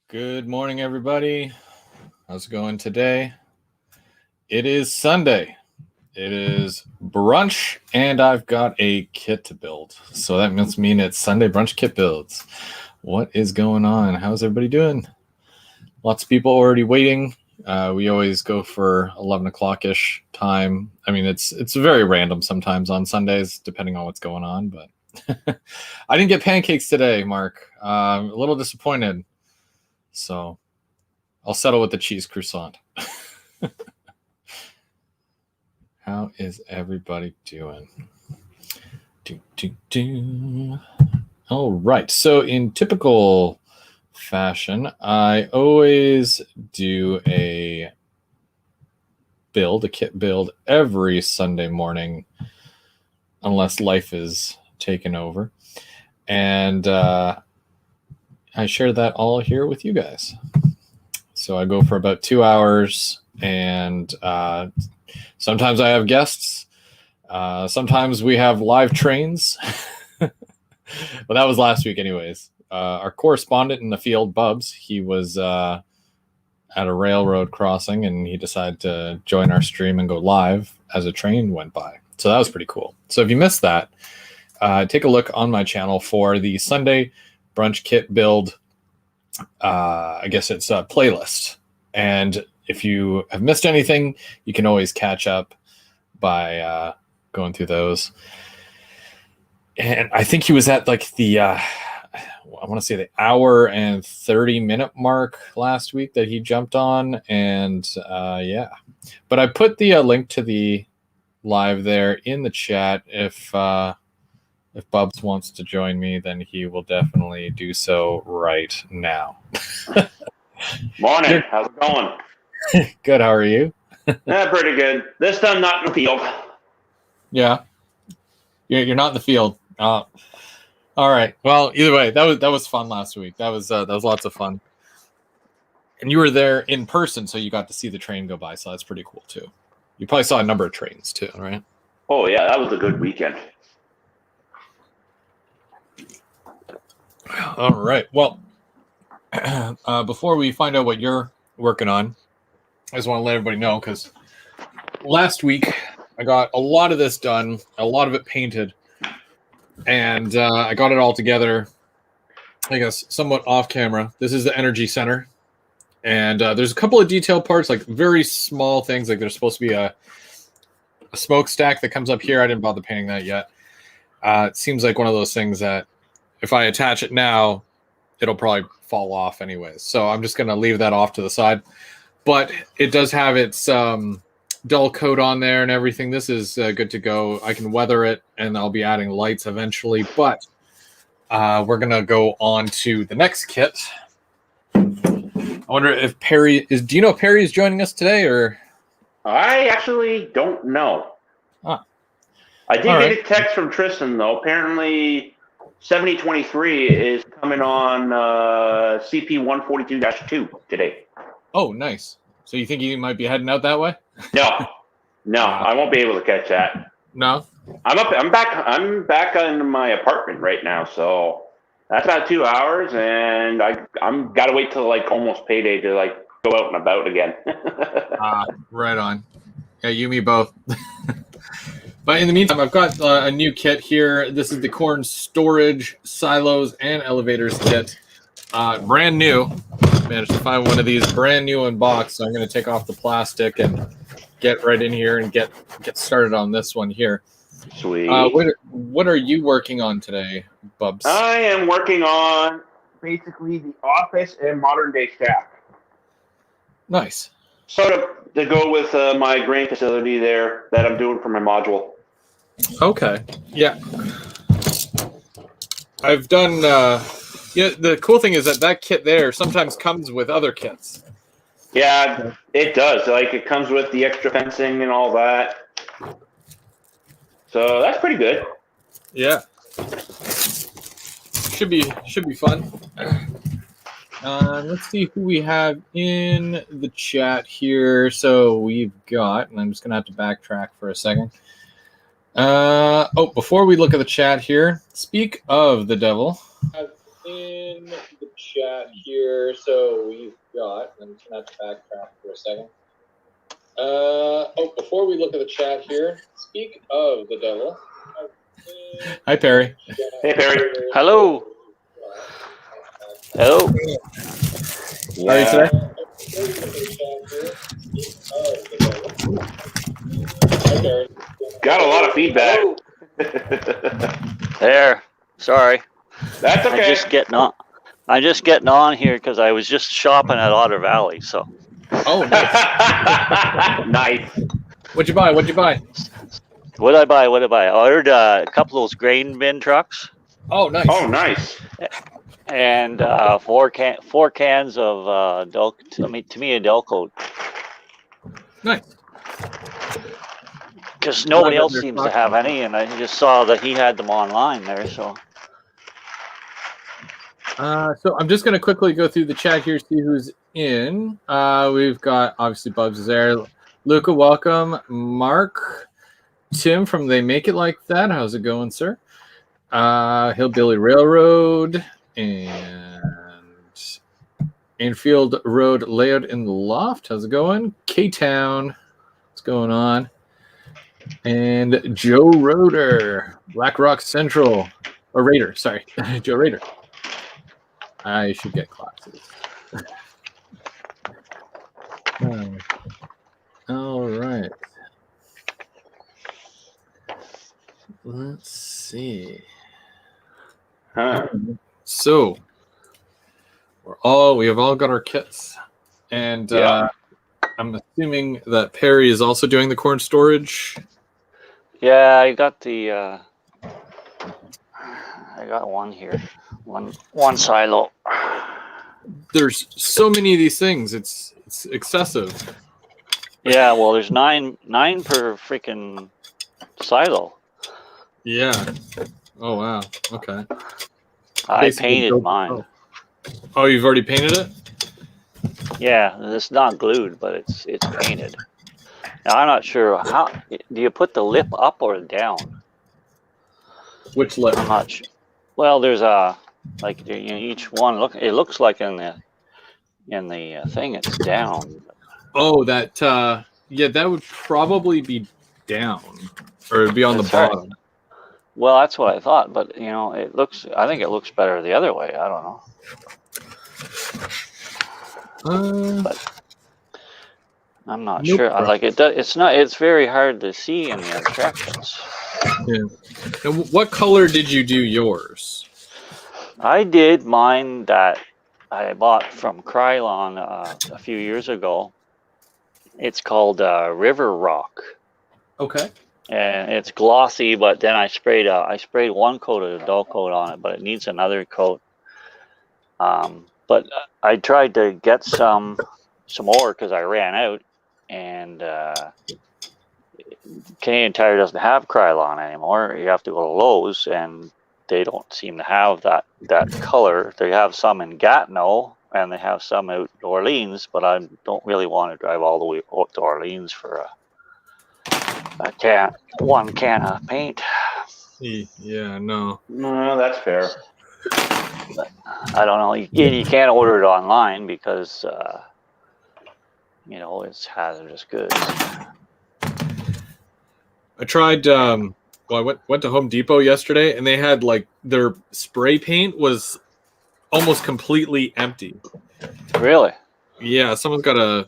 Good morning, everybody. How's it going today? It is Sunday. It is brunch, and I've got a kit to build. So that must mean it's Sunday brunch kit builds. What is going on? How's everybody doing? Lots of people already waiting. We always go for 11 o'clock-ish time. I mean, it's very random sometimes on Sundays, depending on what's going on. But I didn't get pancakes today, Mark. A little disappointed. So I'll settle with the cheese croissant. How is everybody doing? All right. So in typical fashion, I always do a kit build every Sunday morning, unless life is taken over. And I share that all here with you guys. So I go for about 2 hours, and sometimes I have guests. Sometimes we have live trains. Well, that was last week anyways. Our correspondent in the field, Bubs, he was at a railroad crossing, and he decided to join our stream and go live as a train went by. So that was pretty cool. So if you missed that, take a look on my channel for the Sunday brunch kit build. I guess it's a playlist. And if you have missed anything, you can always catch up by going through those. And I think he was at like the, I want to say the hour and 30-minute mark last week that he jumped on. And yeah, but I put the link to the live there in the chat. If Bubs wants to join me, then he will definitely do so right now. Morning. How's it going? Good. How are you? Yeah, pretty good. This time not in the field. Yeah. You're not in the field. All right. Well, either way, that was fun last week. That was lots of fun. And you were there in person, so you got to see the train go by. So that's pretty cool too. You probably saw a number of trains too, right? Oh yeah, that was a good weekend. All right. Well, before we find out what you're working on, I just want to let everybody know, because last week I got a lot of this done, a lot of it painted, and I got it all together, I guess, somewhat off camera. This is the energy center, and there's a couple of detail parts, like very small things, like there's supposed to be a smokestack that comes up here. I didn't bother painting that yet. It seems like one of those things that if I attach it now, it'll probably fall off anyways. So I'm just going to leave that off to the side. But it does have its dull coat on there and everything. This is good to go. I can weather it, and I'll be adding lights eventually. But we're going to go on to the next kit. I wonder if Perry is... Do you know if Perry is joining us today, or... I actually don't know. Ah. I did get a text from Tristan, though. Apparently 7023 is coming on CP 142-2 today. Oh, nice. So you think he might be heading out that way? No, I won't be able to catch that. No. I'm back in my apartment right now, so that's about 2 hours, and I'm gotta wait till like almost payday to like go out and about again. Right on. Yeah, you, me both. But in the meantime, I've got a new kit here. This is the corn storage, silos, and elevators kit. Brand new. Managed to find one of these brand new in box. So I'm going to take off the plastic and get right in here and get started on this one here. Sweet. What are you working on today, Bubs? I am working on basically the office and modern day staff. Nice. Sort of to go with my grain facility there that I'm doing for my module. Okay. Yeah. I've done... yeah, the cool thing is that kit there sometimes comes with other kits. Yeah, it does. Like, it comes with the extra fencing and all that. So that's pretty good. Yeah. Should be fun. Let's see who we have in the chat here. So we've got, and I'm just going to have to backtrack for a second. Before we look at the chat here, speak of the devil. In the chat here. So we've got, I'm just going to have to backtrack for a second. Before we look at the chat here, speak of the devil. Hi, Perry. Hey, Perry. Hello. Hello. How are you today? Got a lot of feedback. There. Sorry. That's okay. I'm just getting on here because I was just shopping at Otter Valley. So. Oh, nice. Nice. What'd you buy? What did I buy? I ordered a couple of those grain bin trucks. Oh, nice. Oh, nice. And four cans of Tamiya coat. Nice. Because nobody else seems to have any, and I just saw that he had them online there. So I'm just going to quickly go through the chat here, see who's in. We've got, obviously, Bubs is there. Luca, welcome. Mark, Tim from They Make It Like That. How's it going, sir? Hillbilly Railroad and Anfield Road Layout in the Loft. How's it going? K-Town. What's going on? And Joe Roder, Black Rock Central. Or Raider, sorry. Joe Raider. I should get glasses. All right. Let's see. So we have all got our kits, and I'm assuming that Perry is also doing the corn storage. yeah, I got the. I got one here, one silo. There's so many of these things. It's excessive. Yeah, well, there's nine per freaking silo. Yeah. Oh wow. Okay. I painted mine. Oh, you've already painted it? Yeah, it's not glued, but it's painted. Now, I'm not sure how. Do you put the lip up or down? Which lip? I'm not sure. Well, there's like each one. It looks like in the thing it's down. Oh, that that would probably be down, or it'd be on the bottom. Right. Well, that's what I thought, but I think it looks better the other way. I don't know. But I'm not sure. I like it. It's very hard to see in the instructions. Yeah. And what color did you do yours? I did mine that I bought from Krylon a few years ago. It's called River Rock. Okay. And it's glossy, but then I sprayed one coat of dull coat on it, but it needs another coat. But I tried to get some more because I ran out, and Canadian Tire doesn't have Krylon anymore. You have to go to Lowe's, and they don't seem to have that color. They have some in Gatineau, and they have some out in Orleans, but I don't really want to drive all the way out to Orleans for one can of paint. Yeah, no. No, that's fair. But I don't know. You can't order it online because it's hazardous goods. I tried. I went to Home Depot yesterday, and they had their spray paint was almost completely empty. Really? Yeah, someone's got to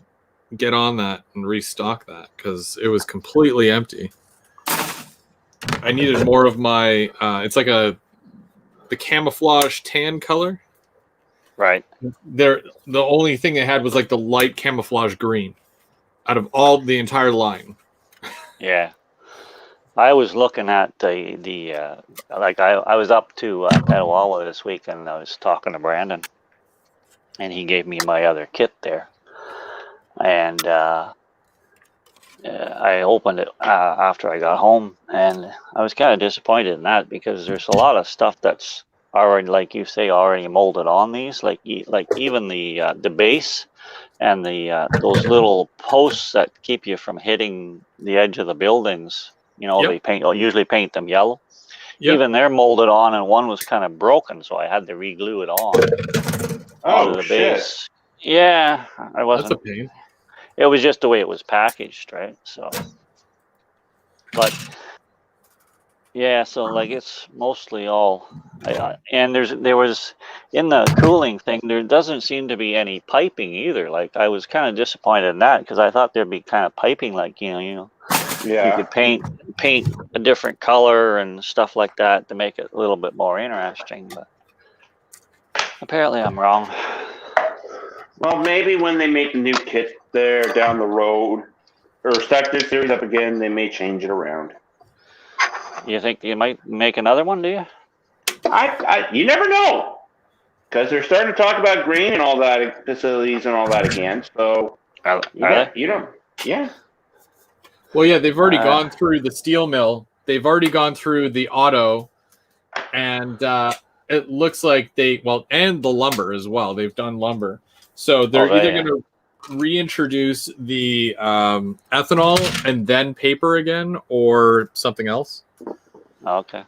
get on that and restock that because it was completely empty. I needed more of my. It's like the camouflage tan color. Right. The only thing they had was the light camouflage green out of all the entire line. Yeah. I was looking at I was up to Petawawa this week, and I was talking to Brandon, and he gave me my other kit there, and I opened it after I got home, and I was kind of disappointed in that because there's a lot of stuff that's already, like you say, already molded on these, like even the base and those little posts that keep you from hitting the edge of the buildings. Yep. They usually paint them yellow. Yep. Even they're molded on, and one was kind of broken, so I had to re-glue it on. Oh, the shit. base. Yeah, I That's a wasn't. pain. It was just the way it was packaged, right? So, but yeah, so like it's mostly all, and there was in the cooling thing. There doesn't seem to be any piping either. Like I was kind of disappointed in that because I thought there'd be kind of piping, like you Yeah. could paint a different color and stuff like that to make it a little bit more interesting. But apparently, I'm wrong. Well, maybe when they make the new kit there down the road, or start this series up again, they may change it around. You think you might make another one? Do you? You never know, because they're starting to talk about grain and all that facilities and all that again. So Are you don't, yeah. Well, yeah, they've already gone through the steel mill. They've already gone through the auto, and it looks like and the lumber as well. They've done lumber. So they're either going to reintroduce the ethanol and then paper again or something else. Okay.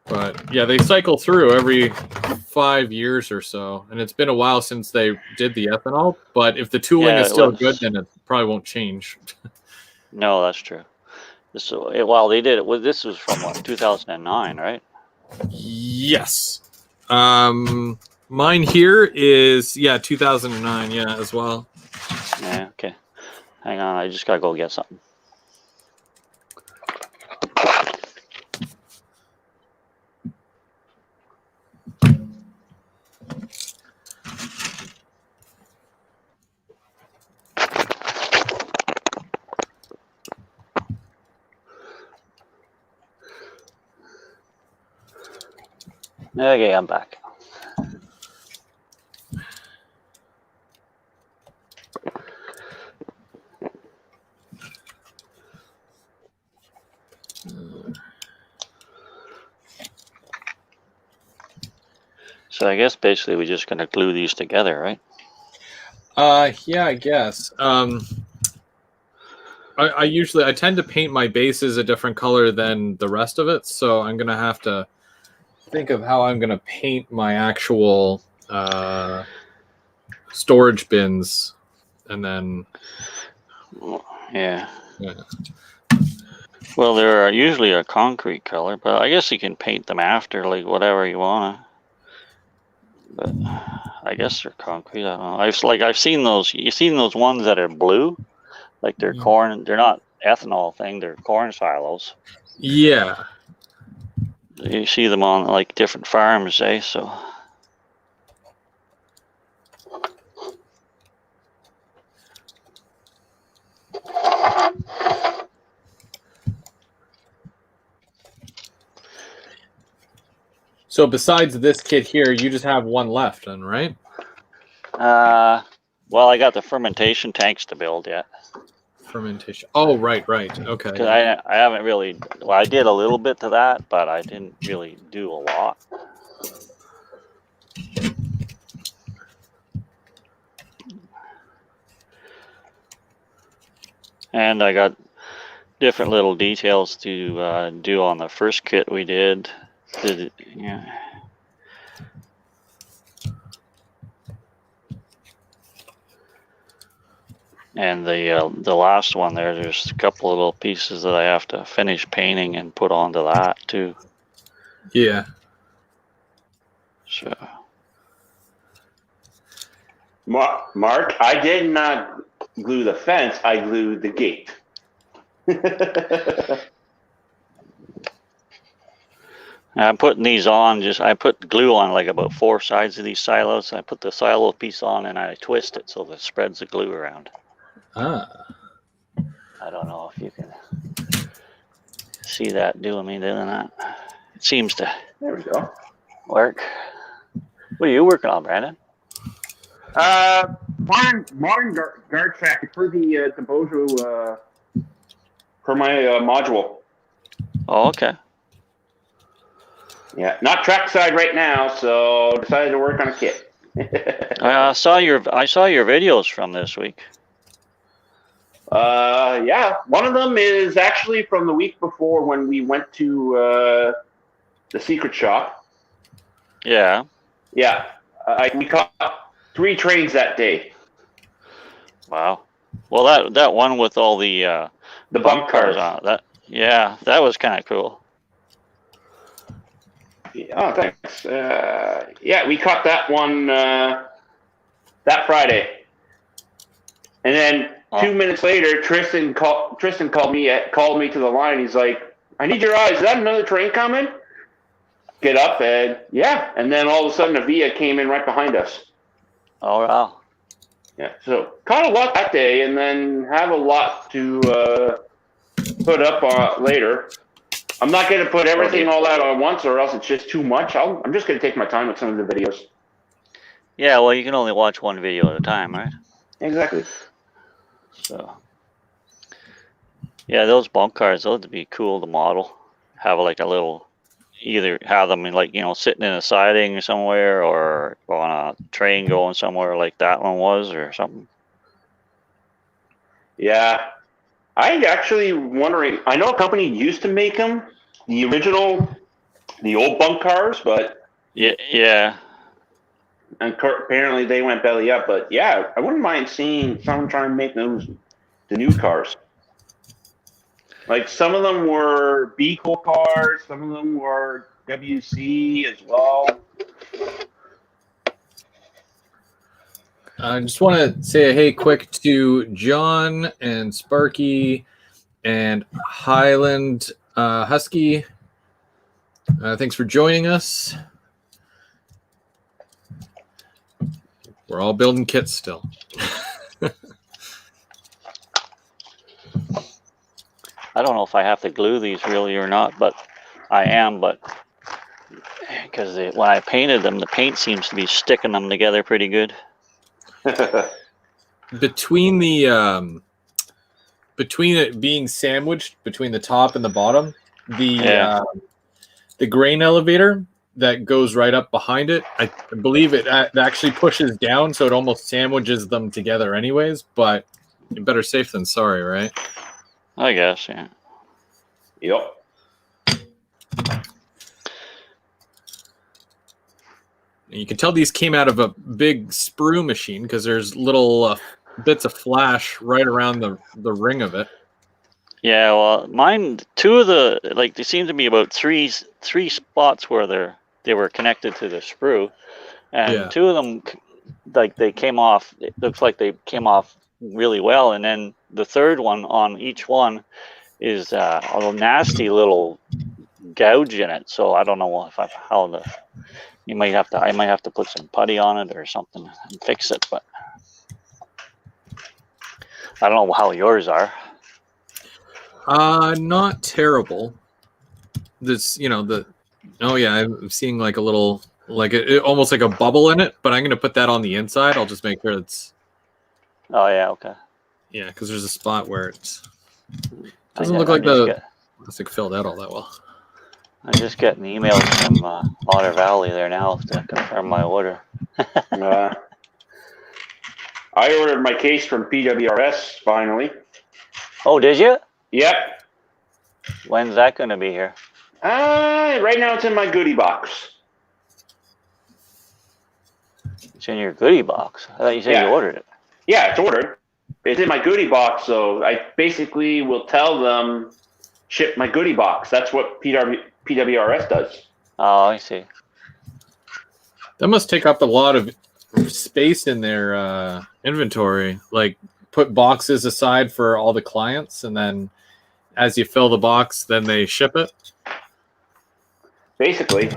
But yeah, they cycle through every 5 years or so. And it's been a while since they did the ethanol. But if the tooling is still good, then it probably won't change. No, that's true. Well, they did it. This was from what, 2009, right? Yes. Mine here is 2009, as well. Yeah, okay. Hang on, I just gotta go get something. Okay, I'm back. So I guess basically we're just gonna glue these together, right? Yeah, I guess. I tend to paint my bases a different color than the rest of it, so I'm gonna have to think of how I'm gonna paint my actual storage bins, and then Yeah. Well, they're usually a concrete color, but I guess you can paint them after, like whatever you wanna. But I guess they're concrete. I don't know. I've seen those. You've seen those ones that are blue, like they're corn. They're not ethanol thing. They're corn silos. Yeah. You see them on like different farms, eh? So. So besides this kit here, you just have one left, then, right? Well, I got the fermentation tanks to build yet. Fermentation. Oh, right. Okay. Because I haven't really. Well, I did a little bit to that, but I didn't really do a lot. And I got different little details to do on the first kit we did. And the last one there's a couple of little pieces that I have to finish painting and put onto that too. Yeah. So. Mark, I did not glue the fence. I glued the gate. I'm putting these on. I put glue on like about 4 sides of these silos. I put the silo piece on and I twist it so that it spreads the glue around. Ah. I don't know if you can see that doing that. It seems to. There we go. Work. What are you working on, Brandon? Modern guard track for the Bojo for my module. Oh, okay. Yeah, not trackside right now, so decided to work on a kit. I saw your videos from this week. Yeah, one of them is actually from the week before when we went to the secret shop. Yeah. Yeah. We caught 3 trains that day. Wow. Well, that one with all the bump cars on it, that was kind of cool. Oh, thanks. Yeah, we caught that one that Friday, and then 2 minutes later, Tristan called me to the line. He's like, "I need your eyes. Is that another train coming?" Get up and and then all of a sudden, a Via came in right behind us. Oh wow. Yeah, so caught a lot that day, and then have a lot to put up later. I'm not going to put everything all out at once, or else it's just too much. I'm just going to take my time with some of the videos. Yeah, well, you can only watch one video at a time, right? Exactly. So, yeah, those bump cars, those would be cool to model. Have like a little, either have them in sitting in a siding somewhere, or on a train going somewhere like that one was, or something. Yeah. I actually wondering, I know a company used to make them, the old bump cars, but yeah. And apparently they went belly up, but yeah, I wouldn't mind seeing someone try and make the new cars. Like some of them were Beagle cars, some of them were WC as well. I just want to say a hey quick to John and Sparky and Highland Husky. Thanks for joining us. We're all building kits still. I don't know if I have to glue these really or not, but I am. But because when I painted them, the paint seems to be sticking them together pretty good. Between it being sandwiched between the top and the bottom, the grain elevator that goes right up behind it, I believe it actually pushes down, so it almost sandwiches them together anyways, but better safe than sorry, right? I guess, yeah. Yep. You can tell these came out of a big sprue machine because there's little bits of flash right around the ring of it. Yeah, well, mine, two of the, like, there seemed to be about three spots where they were connected to the sprue, and two of them, like, they came off, it looks like they came off really well, and then the third one on each one is a nasty little gouge in it, so I don't know if I might have to put some putty on it or something and fix it, but I don't know how yours are. Not terrible. This, I'm seeing like a little, like almost like a bubble in it, but I'm going to put that on the inside. I'll just make sure it's. Oh yeah, okay. Yeah, because there's a spot where it doesn't look like the plastic filled out all that well. I'm just getting emails from Otter Valley there now to confirm my order. I ordered my case from PWRS finally. Oh, did you? Yep. When's that going to be here? Right now it's in my goodie box. It's in your goodie box? I thought you said you ordered it. Yeah, it's ordered. It's in my goodie box, so I basically will tell them, ship my goodie box. That's what PWRS does. Oh, I see. That must take up a lot of space in their inventory. Like, put boxes aside for all the clients, and then as you fill the box, then they ship it? Basically.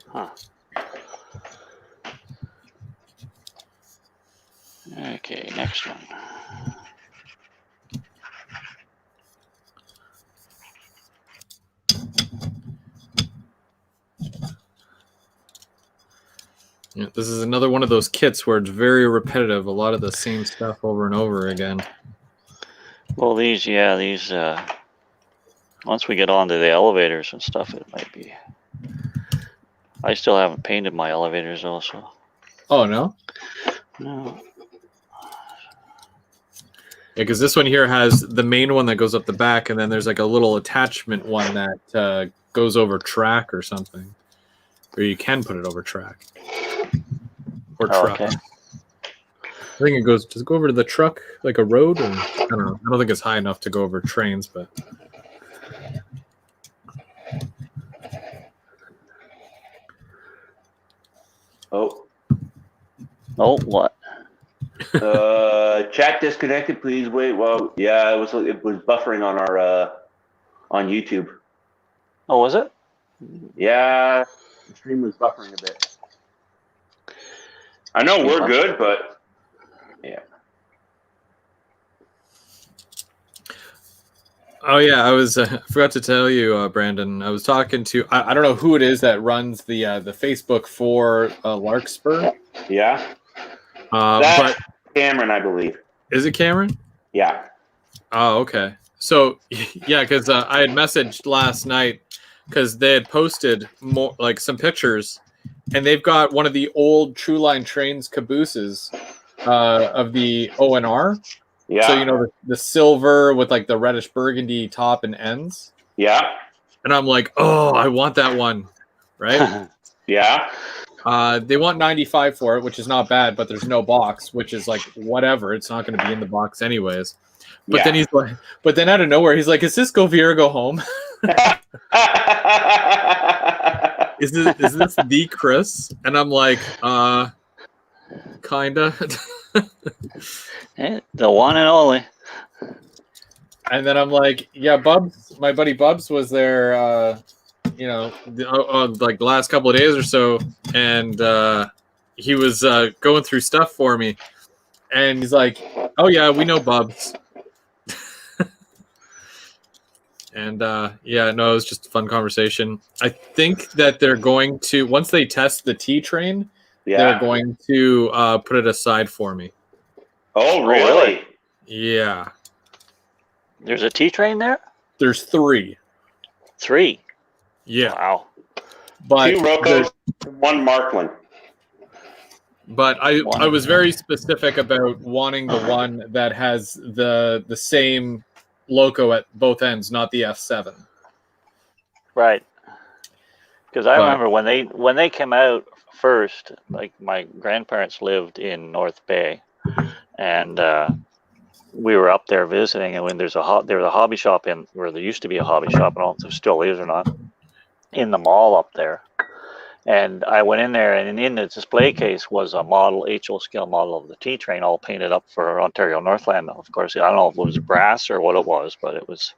Huh. Okay, next one. Yeah, this is another one of those kits where it's very repetitive, a lot of the same stuff over and over again. Well, these, once we get onto the elevators and stuff, it might be. I still haven't painted my elevators also. Oh, no? No. because this one here has the main one that goes up the back, and then there's like a little attachment one that goes over track or something, or you can put it over track or truck. Okay. I think it goes. Does it go over to the truck like a road? Or, I don't know. I don't think it's high enough to go over trains, but. Oh, What? chat disconnected. Please wait. Well, yeah, it was buffering on our on YouTube. Oh, was it? Yeah, the stream was buffering a bit. I know we're good, but yeah. Oh yeah, I forgot to tell you, Brandon. I was talking to I don't know who it is that runs the Facebook for Larkspur. Yeah. But Cameron, I believe. Is it Cameron? Yeah. Oh, okay. So yeah, because I had messaged last night because they had posted more like some pictures, and they've got one of the old True Line Trains cabooses of the ONR. Yeah. So, you know, the silver with like the reddish burgundy top and ends. Yeah. And I'm like, oh, I want that one. Right? Yeah. They want 95 for it, which is not bad, but there's no box, which is like whatever. It's not going to be in the box anyways. But Yeah. then he's like, but then out of nowhere, he's like, is this Go Vera Go Home? Is this the Chris? And I'm like, kinda. The one and only. And then I'm like, yeah, Bubs, my buddy Bubs was there, you know, like the last couple of days or so, and he was going through stuff for me, and he's like, oh yeah, we know Bubs. And yeah, no, it was just a fun conversation. I think that they're going to, once they test the T train, they're going to put it aside for me. Oh, really? Yeah. There's a T train there? There's 3. 3? Yeah. Wow. But 2 Rocos, 1 Markland. But I was very specific about wanting the one that has the same loco at both ends, not the F7. Right. Because I remember when they came out first, like my grandparents lived in North Bay, and we were up there visiting, and when there was a hobby shop in where there used to be a hobby shop, I don't know if there still is or not, in the mall up there. And I went in there, and in the display case was a model, HO scale model of the T train, all painted up for Ontario Northland. Of course, I don't know if it was brass or what it was, but it was,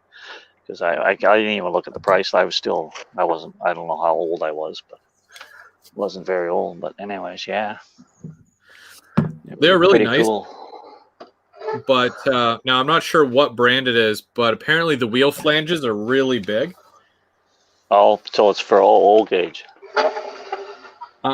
because I didn't even look at the price. I don't know how old I was, but I wasn't very old. But anyways, yeah. They're really nice. Cool. But now I'm not sure what brand it is, but apparently the wheel flanges are really big. Oh, so it's for old gauge.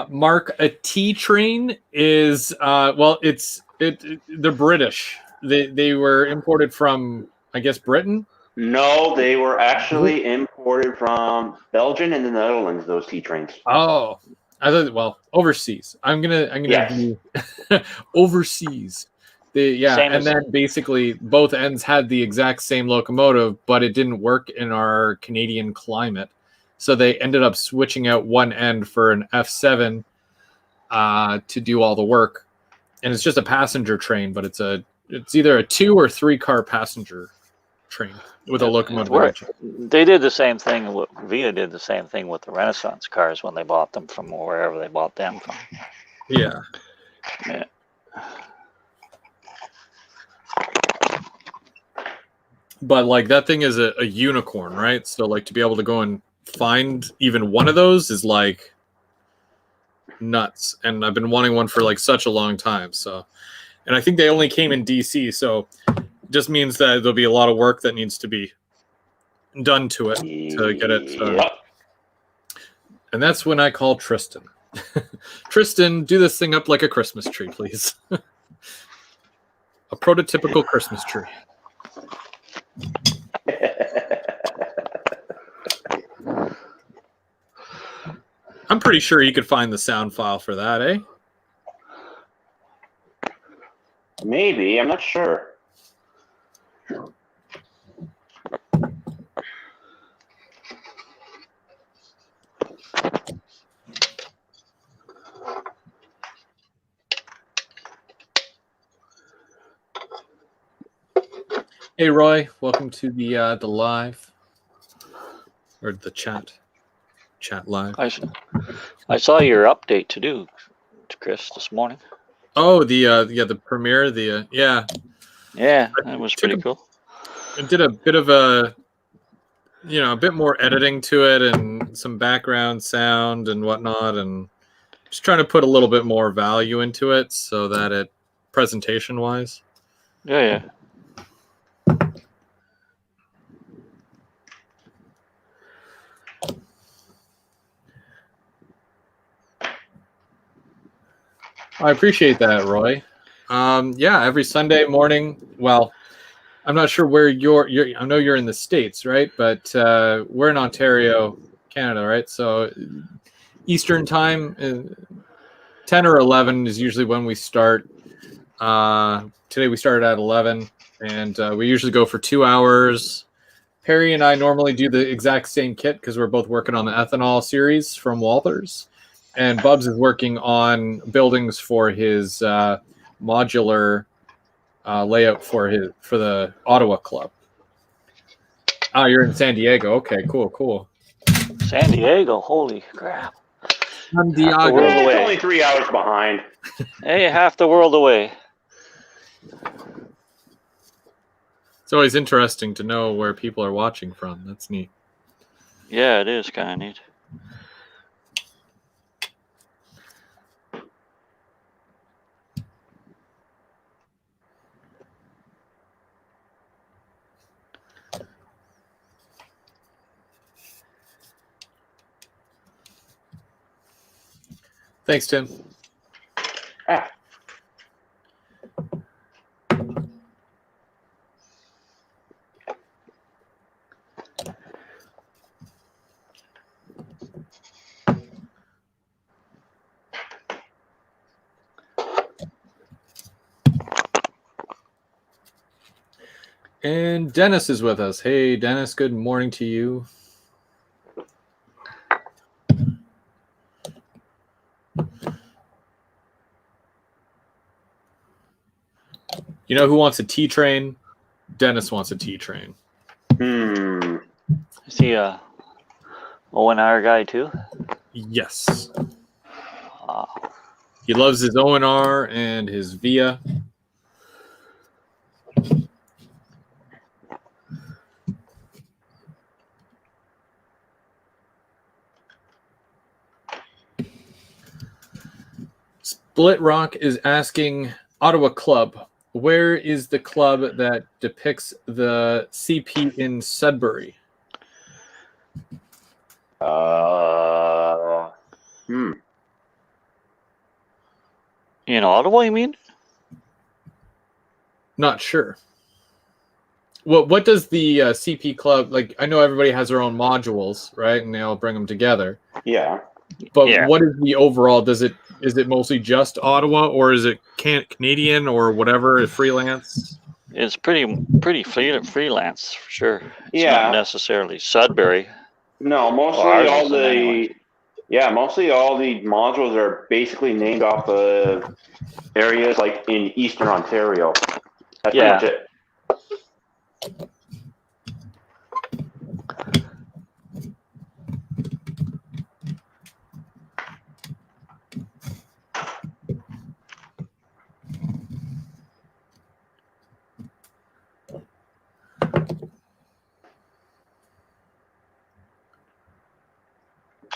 Mark, a T train is they're British. They were imported from, I guess, Britain. No, they were actually imported from Belgium and the Netherlands. Those T trains. Oh, I thought, overseas. I'm gonna be overseas. Then basically both ends had the exact same locomotive, but it didn't work in our Canadian climate. So they ended up switching out one end for an F7 to do all the work. And it's just a passenger train, but it's either a 2 or 3 car passenger train with a locomotive. They did the same thing. Via did the same thing with the Renaissance cars when they bought them from wherever they bought them from. Yeah. Yeah. But like that thing is a unicorn, right? So like to be able to go and find even one of those is like nuts. And I've been wanting one for like such a long time. So, and I think they only came in DC, so it just means that there'll be a lot of work that needs to be done to it to get it. And that's when I call Tristan. Tristan, do this thing up like a Christmas tree, please. A prototypical Christmas tree. I'm pretty sure you could find the sound file for that, eh? Maybe, I'm not sure. Hey Roy, welcome to the live or the chat live. I saw your update to do, Chris, this morning. Oh, the premiere, yeah. Yeah, that was pretty cool. I did a bit of a bit more editing to it and some background sound and whatnot, and just trying to put a little bit more value into it so that it presentation wise. Yeah. I appreciate that, Roy. Yeah, every Sunday morning. Well, I'm not sure where you're. I know you're in the States, right? But we're in Ontario, Canada, right? So Eastern time, 10 or 11 is usually when we start. Today we started at 11, and we usually go for 2 hours. Perry and I normally do the exact same kit because we're both working on the ethanol series from Walthers. And Bubs is working on buildings for his modular layout for the Ottawa club. Oh, you're in San Diego. Okay, cool. San Diego, holy crap! San Diego. It's only 3 hours behind. Hey, half the world away. It's always interesting to know where people are watching from. That's neat. Yeah, it is kind of neat. Thanks, Tim. And Dennis is with us. Hey, Dennis, good morning to you. You know who wants a tea train? Dennis wants a tea train. Is he a O&R guy too? Yes. He loves his O&R and his VIA. Split Rock is asking Ottawa Club, where is the club that depicts the CP in Sudbury? In Ottawa, you mean? Not sure. What does the CP club, like, I know everybody has their own modules, right? And they all bring them together. Yeah. But what is the overall, is it mostly just Ottawa, or is it Canadian or whatever, freelance? It's pretty freelance for sure. It's Yeah. not necessarily Sudbury. No, mostly all the modules are basically named off of areas like in Eastern Ontario. That's pretty much it.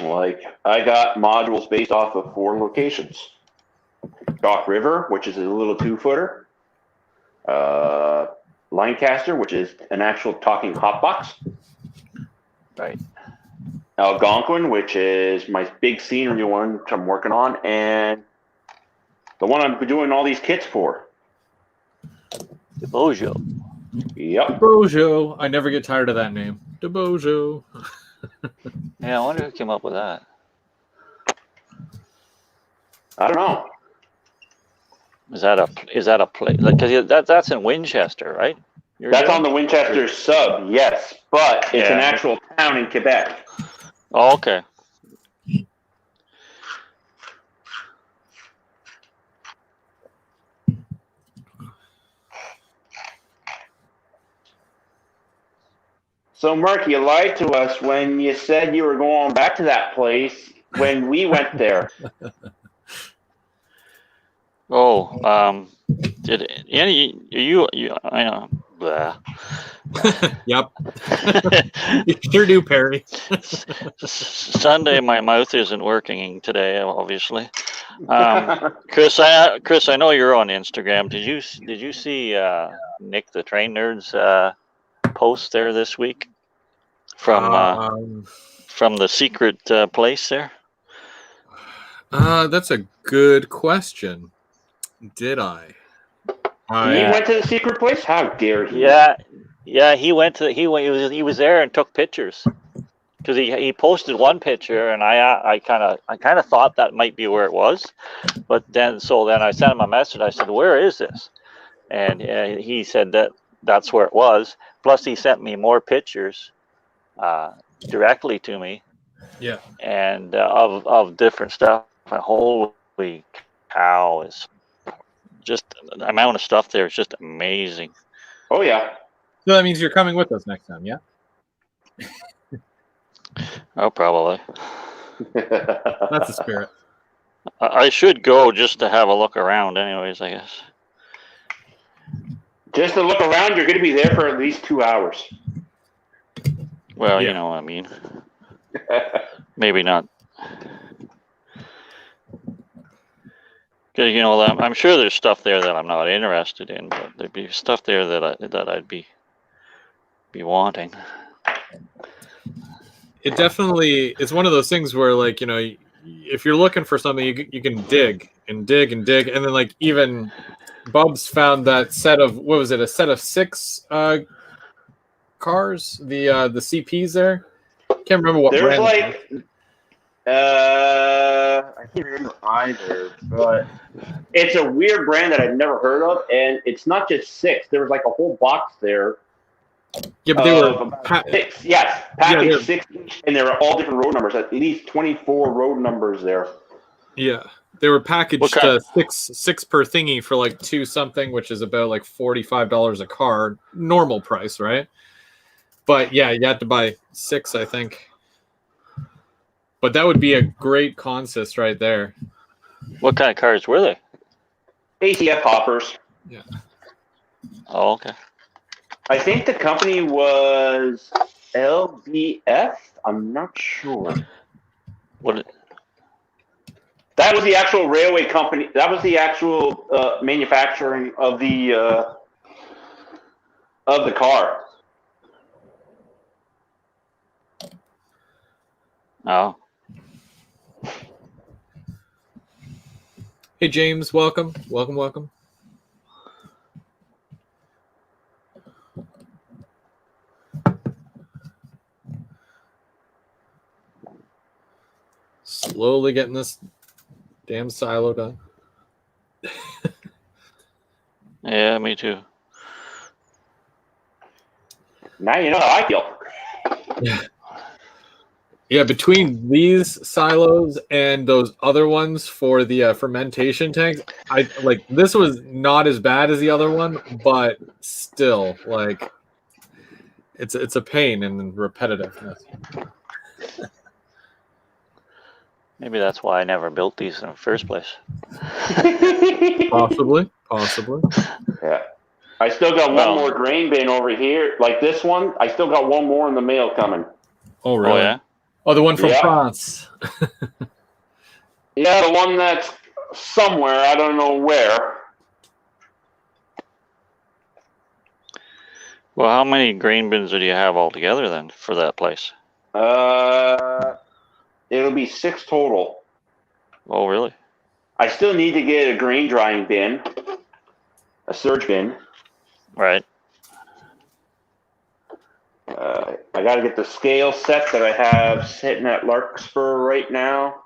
Like, I got modules based off of 4 locations. Chalk River, which is a little 2-footer. Lancaster, which is an actual talking hotbox. Right. Algonquin, which is my big scenery one, which I'm working on, and the one I'm doing all these kits for. DeBojo. Yep. DeBojo. I never get tired of that name. DeBojo. Yeah, I wonder who came up with that. I don't know. Is that a place? Because that's in Winchester, right? That's on the Winchester sub, yes, but it's an actual town in Quebec. Oh, okay. So, Mark, you lied to us when you said you were going back to that place when we went there. Oh, did any you I know. Yep. You sure do, Perry. Sunday, my mouth isn't working today, obviously. Chris, I know you're on Instagram. Did you see Nick the Train Nerd's post there this week from the secret place there? That's a good question. Did I? He went to the secret place? How dare he? Yeah. He was there and took pictures because he posted one picture, and I kind of thought that might be where it was, but then I sent him a message. I said, "Where is this?" And he said that's where it was. Plus, he sent me more pictures directly to me. Yeah. And of different stuff. Holy cow! Is just the amount of stuff there is just amazing. Oh yeah. So that means you're coming with us next time, yeah? Oh, probably. That's the spirit. I should go just to have a look around, anyways. I guess. Just to look around, you're going to be there for at least 2 hours. Well, you know what I mean. Maybe not. Because I'm sure there's stuff there that I'm not interested in, but there'd be stuff there that I'd be wanting. It definitely, it's one of those things where, like, if you're looking for something, you can dig and dig and dig, and then, like, even Bubs found that set of, what was it, a set of 6 cars, the CPs there. Can't remember what There's brand. I can't remember either, but it's a weird brand that I've never heard of, and it's not just 6. There was like a whole box there. Yeah, but they were 6. Yes, package 6 each, and they were all different road numbers. At least 24 road numbers there. Yeah, they were packaged 6 per thingy for like 2 something, which is about like $45 a car, normal price, right? But yeah, you had to buy 6, I think. But that would be a great consist right there. What kind of cars were they? ATF hoppers. Yeah. Oh, okay. I think the company was LBF. I'm not sure. That was the actual railway company. That was the actual manufacturing of the car. Oh. Hey, James, welcome. Welcome. Slowly getting this damn silo done. Yeah, me too. Now you know how I feel. Yeah, between these silos and those other ones for the fermentation tanks, I like this was not as bad as the other one, but still, like, it's a pain and repetitiveness. Maybe that's why I never built these in the first place. Possibly. Yeah. I still got one more grain bin over here, like this one. I still got one more in the mail coming. Oh, really? Oh, yeah? Oh, the one from France. Yeah, the one that's somewhere. I don't know where. Well, how many grain bins do you have altogether then for that place? It'll be 6 total. Oh, really? I still need to get a grain drying bin, a surge bin. Right. I got to get the scale set that I have sitting at Larkspur right now.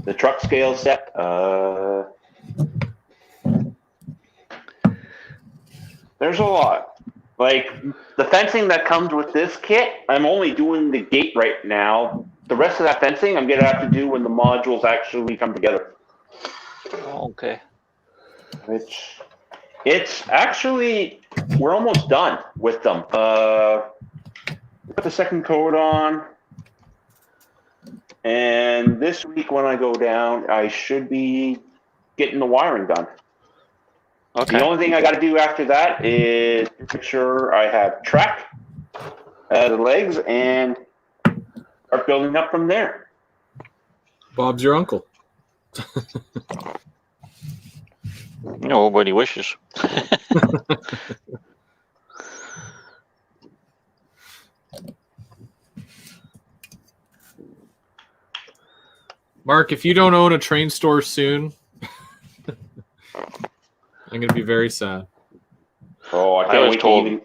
The truck scale set. There's a lot. Like the fencing that comes with this kit, I'm only doing the gate right now. The rest of that fencing, I'm gonna have to do when the modules actually come together. Okay. Which it's actually we're almost done with them. Put the second coat on, and this week when I go down, I should be getting the wiring done. Okay. The only thing I got to do after that is make sure I have track, the legs, and start building up from there. Bob's your uncle. Nobody wishes. Mark, if you don't own a train store soon, I'm going to be very sad. Oh, I can't wait to even...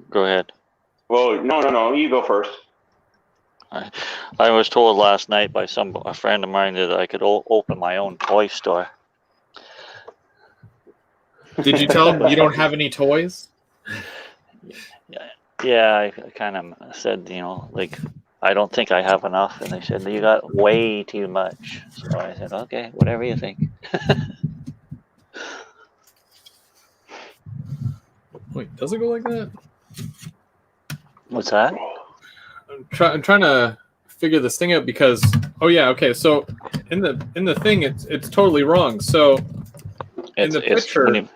Go ahead. Well, no. You go first. I was told last night by a friend of mine that I could open my own toy store. Did you tell him you don't have any toys? Yeah, I kind of said, like, I don't think I have enough. And they said, you got way too much. So I said, okay, whatever you think. Wait, does it go like that? What's that? I'm trying to figure this thing out because okay, so in the thing it's totally wrong. So in the picture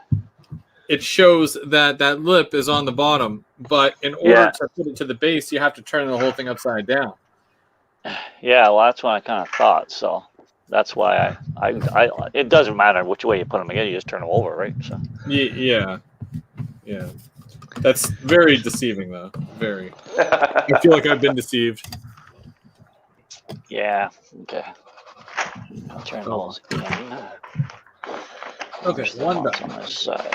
it shows that lip is on the bottom, but in order to put it to the base you have to turn the whole thing upside down. Yeah, well that's what I kind of thought, so that's why I it doesn't matter which way you put them together, you just turn them over, right? So yeah. That's very deceiving, though. Very. I feel like I've been deceived. Yeah. Okay. I'll turn those in. Okay, one done. On this side.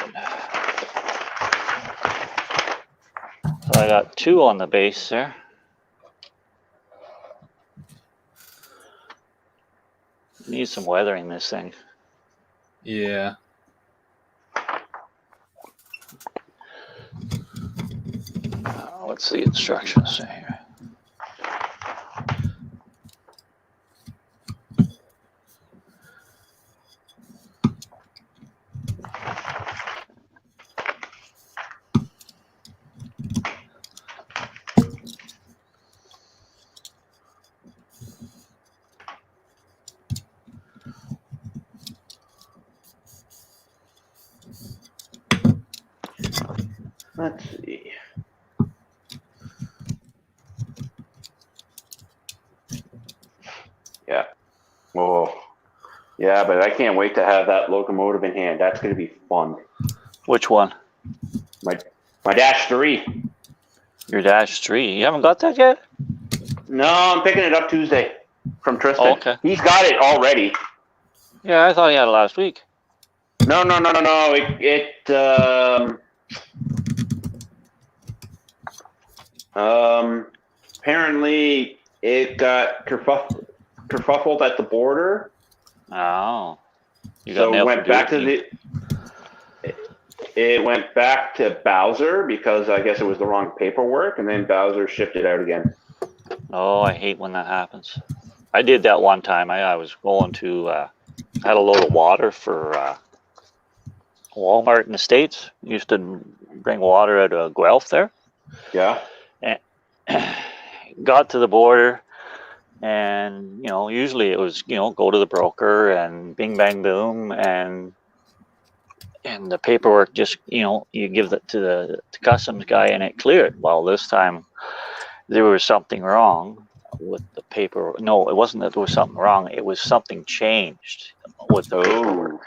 So I got 2 on the base there. Need some weathering this thing. Yeah. What's the instructions say here? Let's see. Yeah. Oh, yeah, but I can't wait to have that locomotive in hand. That's going to be fun. Which one? My Dash 3. Your Dash 3. You haven't got that yet? No, I'm picking it up Tuesday from Tristan. Oh, okay. He's got it already. Yeah, I thought he had it last week. No. Apparently it got kerfuffled at the border. Oh. So it went back to it went back to Bowser because I guess it was the wrong paperwork, and then Bowser shipped it out again. Oh, I hate when that happens. I did that one time. I was going to had a load of water for Walmart in the States. Used to bring water out of Guelph there. Yeah. And got to the border, and usually it was go to the broker and bing bang boom, and the paperwork just you give it to the customs guy and it cleared. Well, this time there was something wrong with the paper. No, it wasn't that there was something wrong. It was something changed with the paperwork,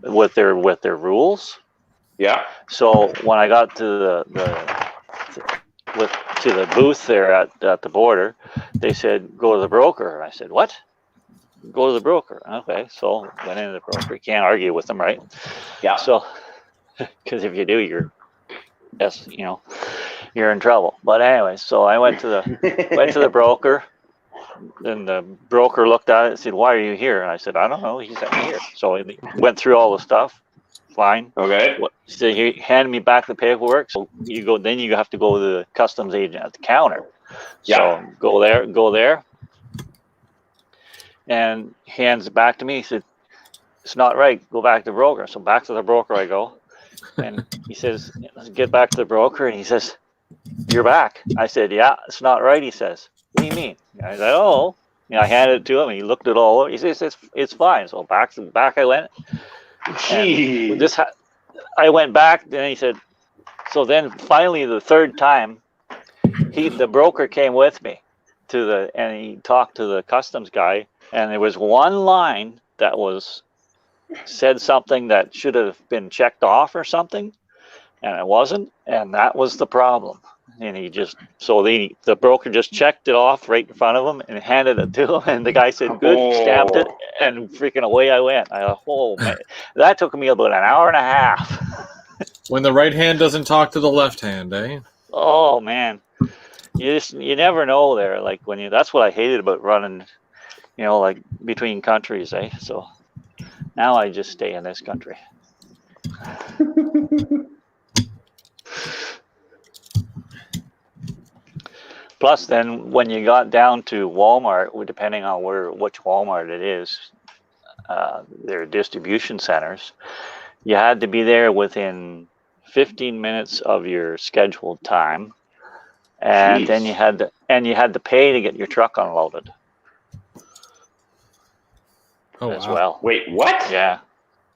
with their rules. Yeah. So when I got to the booth there at the border, they said go to the broker. And I said, what? Go to the broker. Okay, so went into the broker. You can't argue with them, right? Yeah. So, because if you do, you're in trouble. But anyway, so I went to the broker, and the broker looked at it and said, "Why are you here?" And I said, "I don't know. He sent me here." So he went through all the stuff, fine. Okay. So he handed me back the paperwork. So you go, then you have to go to the customs agent at the counter. Yeah. So go there, and hands it back to me. He said, "It's not right. Go back to the broker." So back to the broker I go, and he says, "Let's get back to the broker." And he says, "You're back." I said, "Yeah, it's not right." He says, "What do you mean?" I said, "Oh." I handed it to him, and he looked it all over. He says, "It's fine." So back I went. Gee. And I went back. Then he said, so then finally the third time, the broker came with me and he talked to the customs guy, and there was one line that said something that should have been checked off or something, and it wasn't, and that was the problem. And the broker just checked it off right in front of him and handed it to him, and the guy said, "Good," stamped it, and freaking away I went. I thought, oh man, that took me about an hour and a half. When the right hand doesn't talk to the left hand, eh? Oh man, you never know there. Like that's what I hated about running, like between countries, eh? So now I just stay in this country. Plus, then when you got down to Walmart, depending on which Walmart it is, their distribution centers, you had to be there within 15 minutes of your scheduled time, and then you had to pay to get your truck unloaded. As well. Wait, what? Yeah,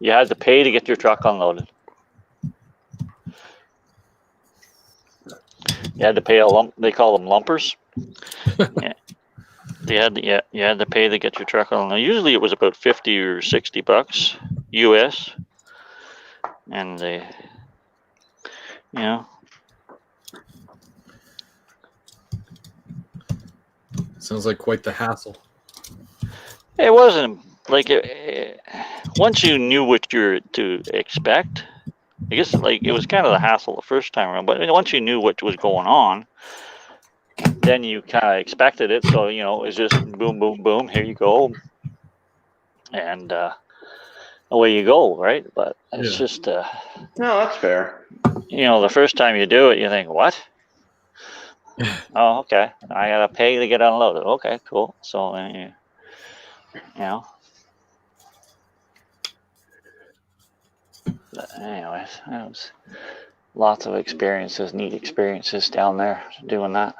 you had to pay to get your truck unloaded. You had to pay a lump. They call them lumpers. Yeah. You had to pay to get your truck unloaded. Usually it was about $50 or $60 US, and Sounds like quite the hassle. It wasn't like once you knew what you're to expect. I guess like it was kind of the hassle the first time around, but once you knew what was going on, then you kind of expected it. So it was just boom, boom, boom. Here you go, and away you go, right? But it's just no, that's fair. The first time you do it, you think, what? Oh, okay. I gotta pay to get unloaded. Okay, cool. So But anyways, that was lots of neat experiences down there doing that.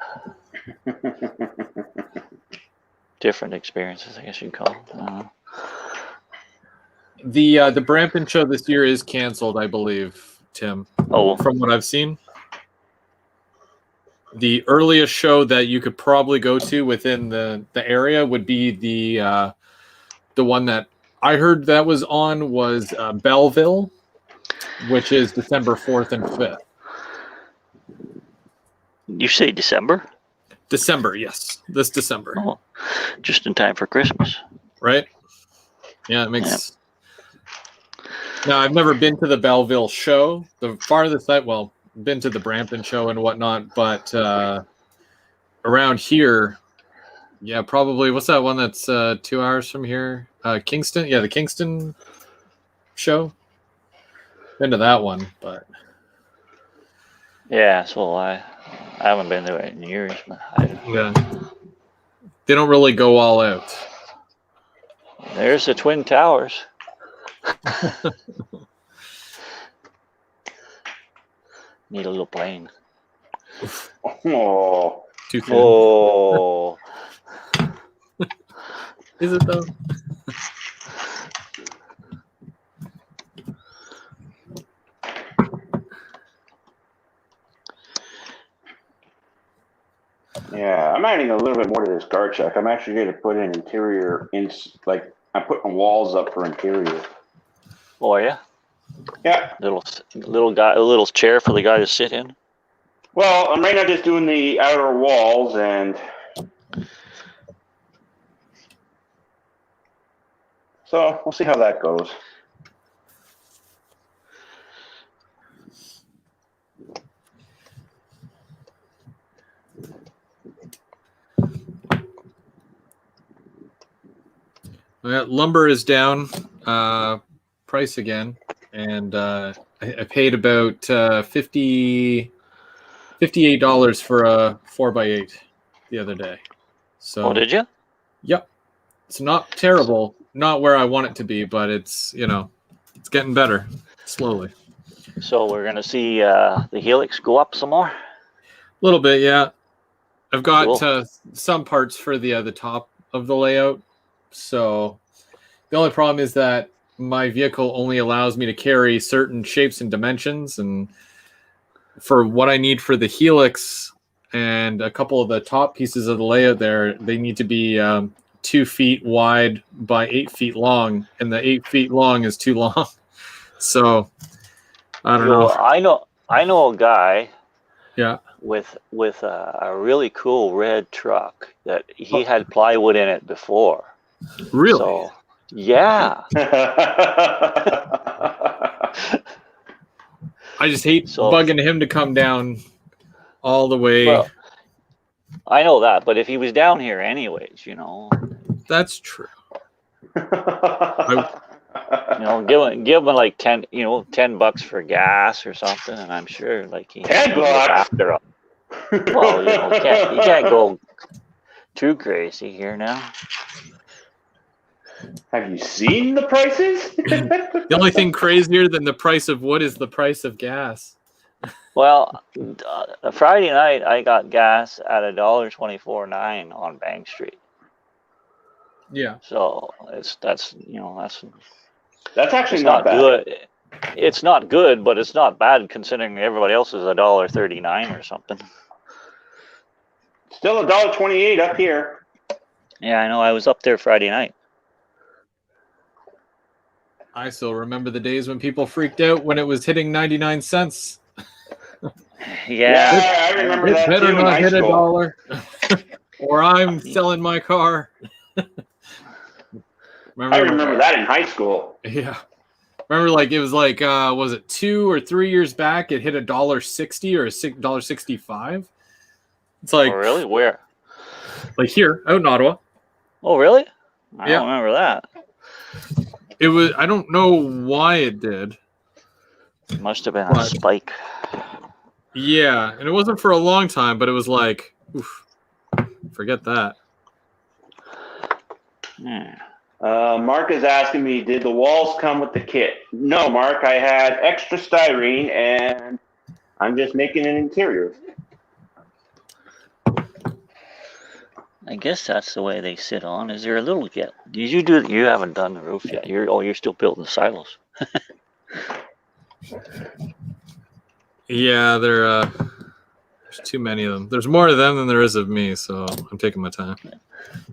Different experiences, I guess you'd call them. The Brampton show this year is canceled, I believe, Tim. Oh, from what I've seen. The earliest show that you could probably go to within the area would be the one that I heard that was on was Belleville, which is December 4th and 5th. You say December? December, yes. This December. Oh, just in time for Christmas. Right? Yeah, it makes... Yeah. Now, I've never been to the Belleville show. The farthest been to the Brampton show and whatnot, but around here, yeah, probably, what's that one that's 2 hours from here? Kingston? Yeah, the Kingston show. Been to that one, but... Yeah, so I haven't been to it in years. But yeah. They don't really go all out. There's the Twin Towers. Need a little plane. Oh. Too thin. Oh. Is it though? Yeah, I'm adding a little bit more to this guard check. I'm actually going to put an interior I'm putting walls up for interior. Oh yeah. Yeah. Little chair for the guy to sit in. Well, I'm right now just doing the outer walls, and so we'll see how that goes. Lumber is down price again, and I paid about $58 for a 4x8 the other day. So, Oh, did you? Yep. It's not terrible, not where I want it to be, but it's it's getting better slowly. So we're gonna see the helix go up some more. A little bit, yeah. I've got Cool. some parts for the top of the layout. So the only problem is that my vehicle only allows me to carry certain shapes and dimensions, and for what I need for the helix and a couple of the top pieces of the layout there, they need to be 2 feet wide by 8 feet long, and the 8 feet long is too long. So I don't know. I know a guy Yeah. with a really cool red truck that he had plywood in it before. Really? So, yeah. I just hate bugging him to come down all the way. Well, I know that, but if he was down here anyways, That's true. Give him like $10 for gas or something, and I'm sure like he $10 look after him. Well, you can't go too crazy here now. Have you seen the prices? The only thing crazier than the price of wood is the price of gas. Well, Friday night I got gas at $1.24.9 on Bank Street. Yeah. So that's actually not bad. Good. It's not good, but it's not bad considering everybody else is $1.39 or something. Still $1.28 up here. Yeah, I know. I was up there Friday night. I still remember the days when people freaked out when it was hitting 99 cents. Yeah, I remember that better too. not hit $1, or I'm selling my car. I remember that in high school. Yeah. Remember, it was was it 2 or 3 years back? It hit $1.60 or $1.65. It's like, oh, really? Where? Like here, out in Ottawa. Oh, really? I don't remember that. It was. I don't know why it did. It must have been a spike. Yeah, and it wasn't for a long time, but it was like, oof, forget that. Yeah. Mark is asking me, did the walls come with the kit? No, Mark, I had extra styrene, and I'm just making an interior. I guess that's the way they sit on. Is there a little yet? Did you do? You haven't done the roof yet. You're still building the silos. Yeah, there's too many of them. There's more of them than there is of me, so I'm taking my time.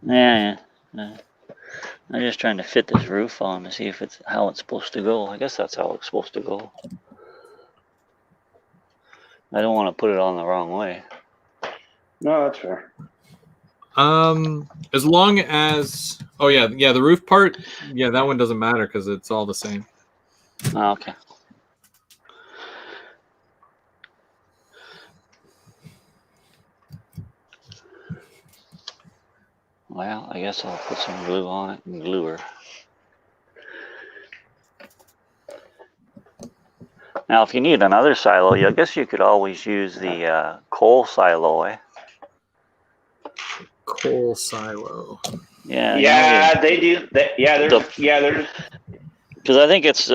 Yeah. I'm just trying to fit this roof on to see if it's how it's supposed to go. I guess that's how it's supposed to go. I don't want to put it on the wrong way. No, that's fair. As long as the roof part, that one doesn't matter because it's all the same. Oh, okay. Well, I guess I'll put some glue on it and glue her. Now, if you need another silo, I guess you could always use the coal silo, eh? Coal silo. Yeah. Yeah, they do. There's. Because I think it's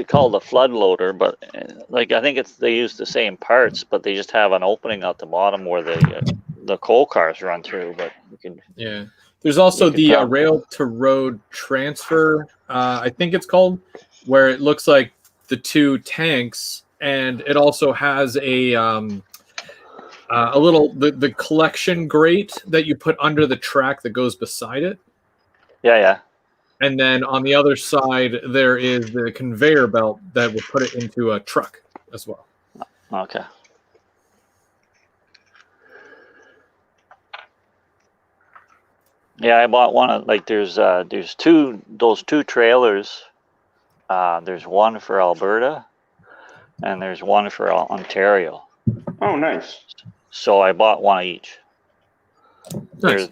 called a flood loader, but I think they use the same parts, but they just have an opening at the bottom where the coal cars run through. But you can. Yeah. There's also the rail to road transfer. I think it's called, where it looks like the 2 tanks, and it also has a little the collection grate that you put under the track that goes beside it. Yeah. And then on the other side, there is the conveyor belt that will put it into a truck as well. Okay. Yeah, I bought one of there's those two trailers. There's one for Alberta, and there's one for Ontario. Oh, nice. So I bought one of each. Nice.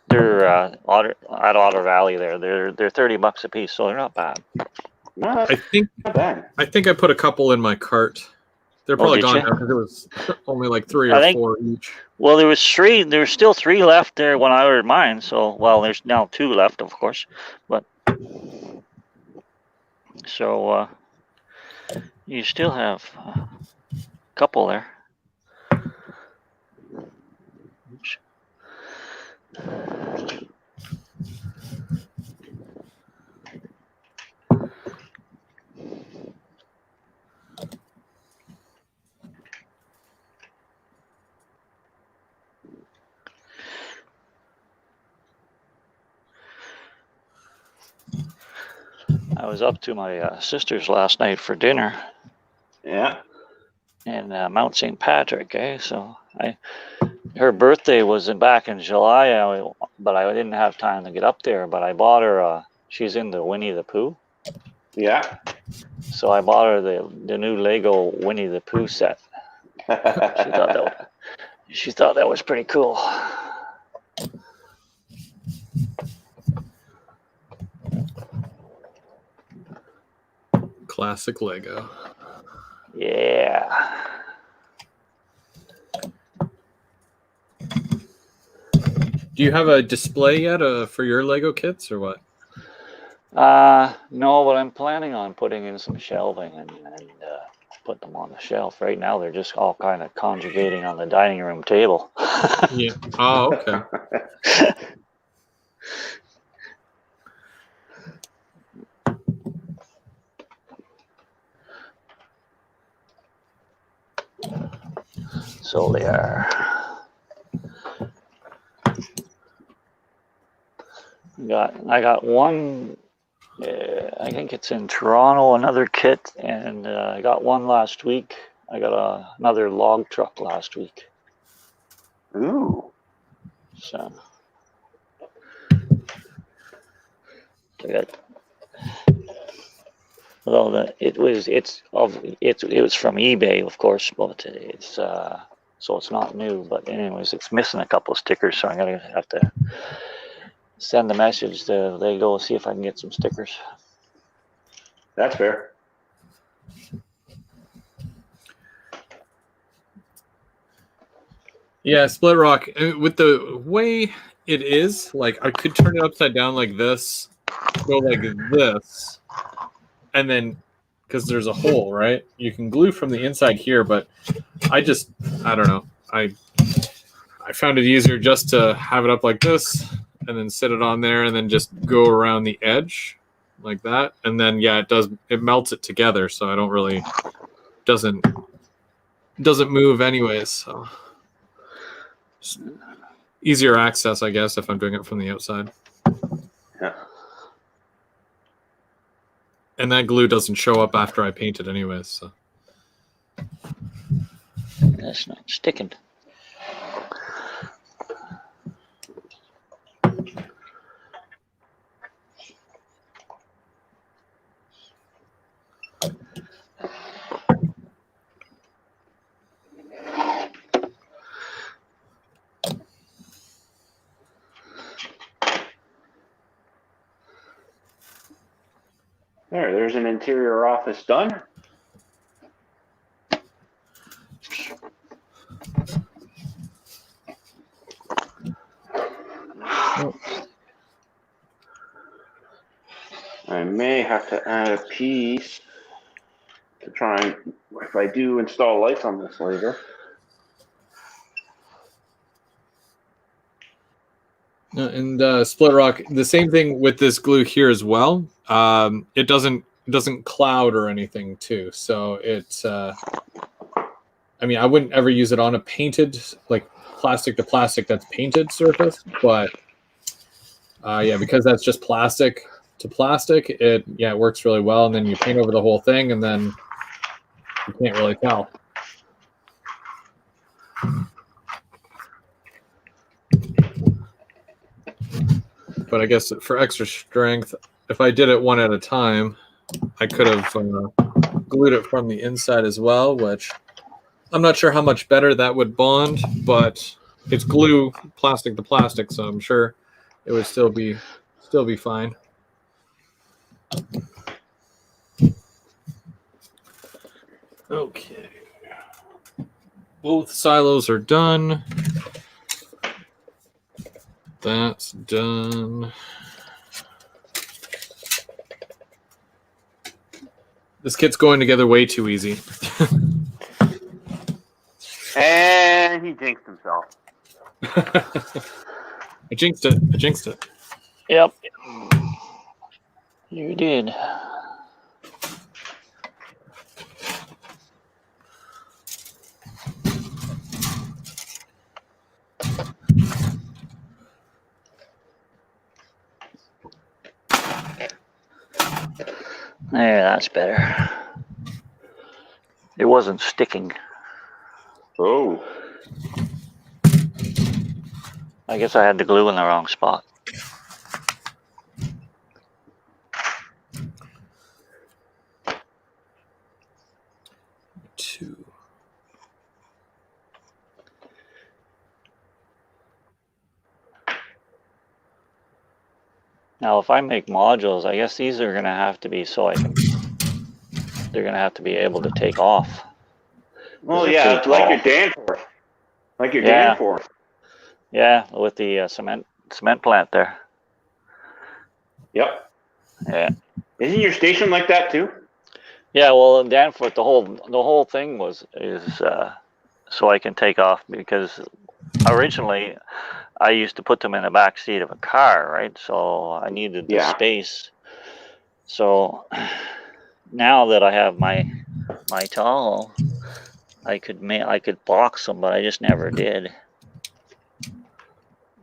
They're at Otter Valley there. They're $30 a piece, so they're not bad. No, that's I think not bad. I put a couple in my cart. They're probably did gone you? now because it was only like 3 I or think- 4 each. Well, there was 3. There's still 3 left there when I ordered mine. So, well, there's now 2 left, of course. But so you still have a couple there. Oops. I was up to my sister's last night for dinner Yeah. in Mount St. Patrick. So her birthday was back in July, but I didn't have time to get up there. But I bought her. She's into Winnie the Pooh, Yeah. so I bought her the new Lego Winnie the Pooh set. She thought that was pretty cool. Classic Lego. Yeah. Do you have a display yet for your Lego kits or what? No, but I'm planning on putting in some shelving and put them on the shelf. Right now, they're just all kind of conjugating on the dining room table. Yeah. Oh, okay. So they are. I got one. I think it's in Toronto. Another kit, and I got one last week. I got another log truck last week. Ooh. So I got. Although it was from eBay, of course, but it's so it's not new. But anyways, it's missing a couple of stickers, so I'm gonna have to send a message to Lego, see if I can get some stickers. That's fair. Yeah, Split Rock, with the way it is, like I could turn it upside down like this, go like this, and then because there's a hole, right? You can glue from the inside here, but I don't know. I found it easier just to have it up like this and then sit it on there and then just go around the edge like that. And then, yeah, it melts it together. So I don't really, doesn't move anyways. So easier access, I guess, if I'm doing it from the outside. Yeah. And that glue doesn't show up after I paint it anyways. So. That's not sticking. There's an interior office done. I may have to add a piece to try and, if I do install lights on this later. And Split Rock, the same thing with this glue here as well. It doesn't cloud or anything too. So it's, I mean, I wouldn't ever use it on a painted, like plastic to plastic that's painted surface, but yeah, because that's just plastic to plastic, it works really well. And then you paint over the whole thing, and then you can't really tell. But I guess for extra strength, if I did it one at a time, I could have glued it from the inside as well, which I'm not sure how much better that would bond, but it's glue, plastic to plastic, so I'm sure it would still be fine. Okay. Both silos are done. That's done. This kit's going together way too easy. And he jinxed himself. I jinxed it. Yep. You did. There, that's better. It wasn't sticking. Oh. I guess I had the glue in the wrong spot. Two. Now, if I make modules, I guess these are going to have to be they're going to have to be able to take off. Well, yeah, like your Danforth. Like your Danforth. Yeah, with the cement plant there. Yep. Yeah. Isn't your station like that too? Yeah, well, in Danforth, the whole thing is so I can take off, because originally I used to put them in the back seat of a car, right? So I needed the space. So now that I have my Tahoe, I could box them, but I just never did.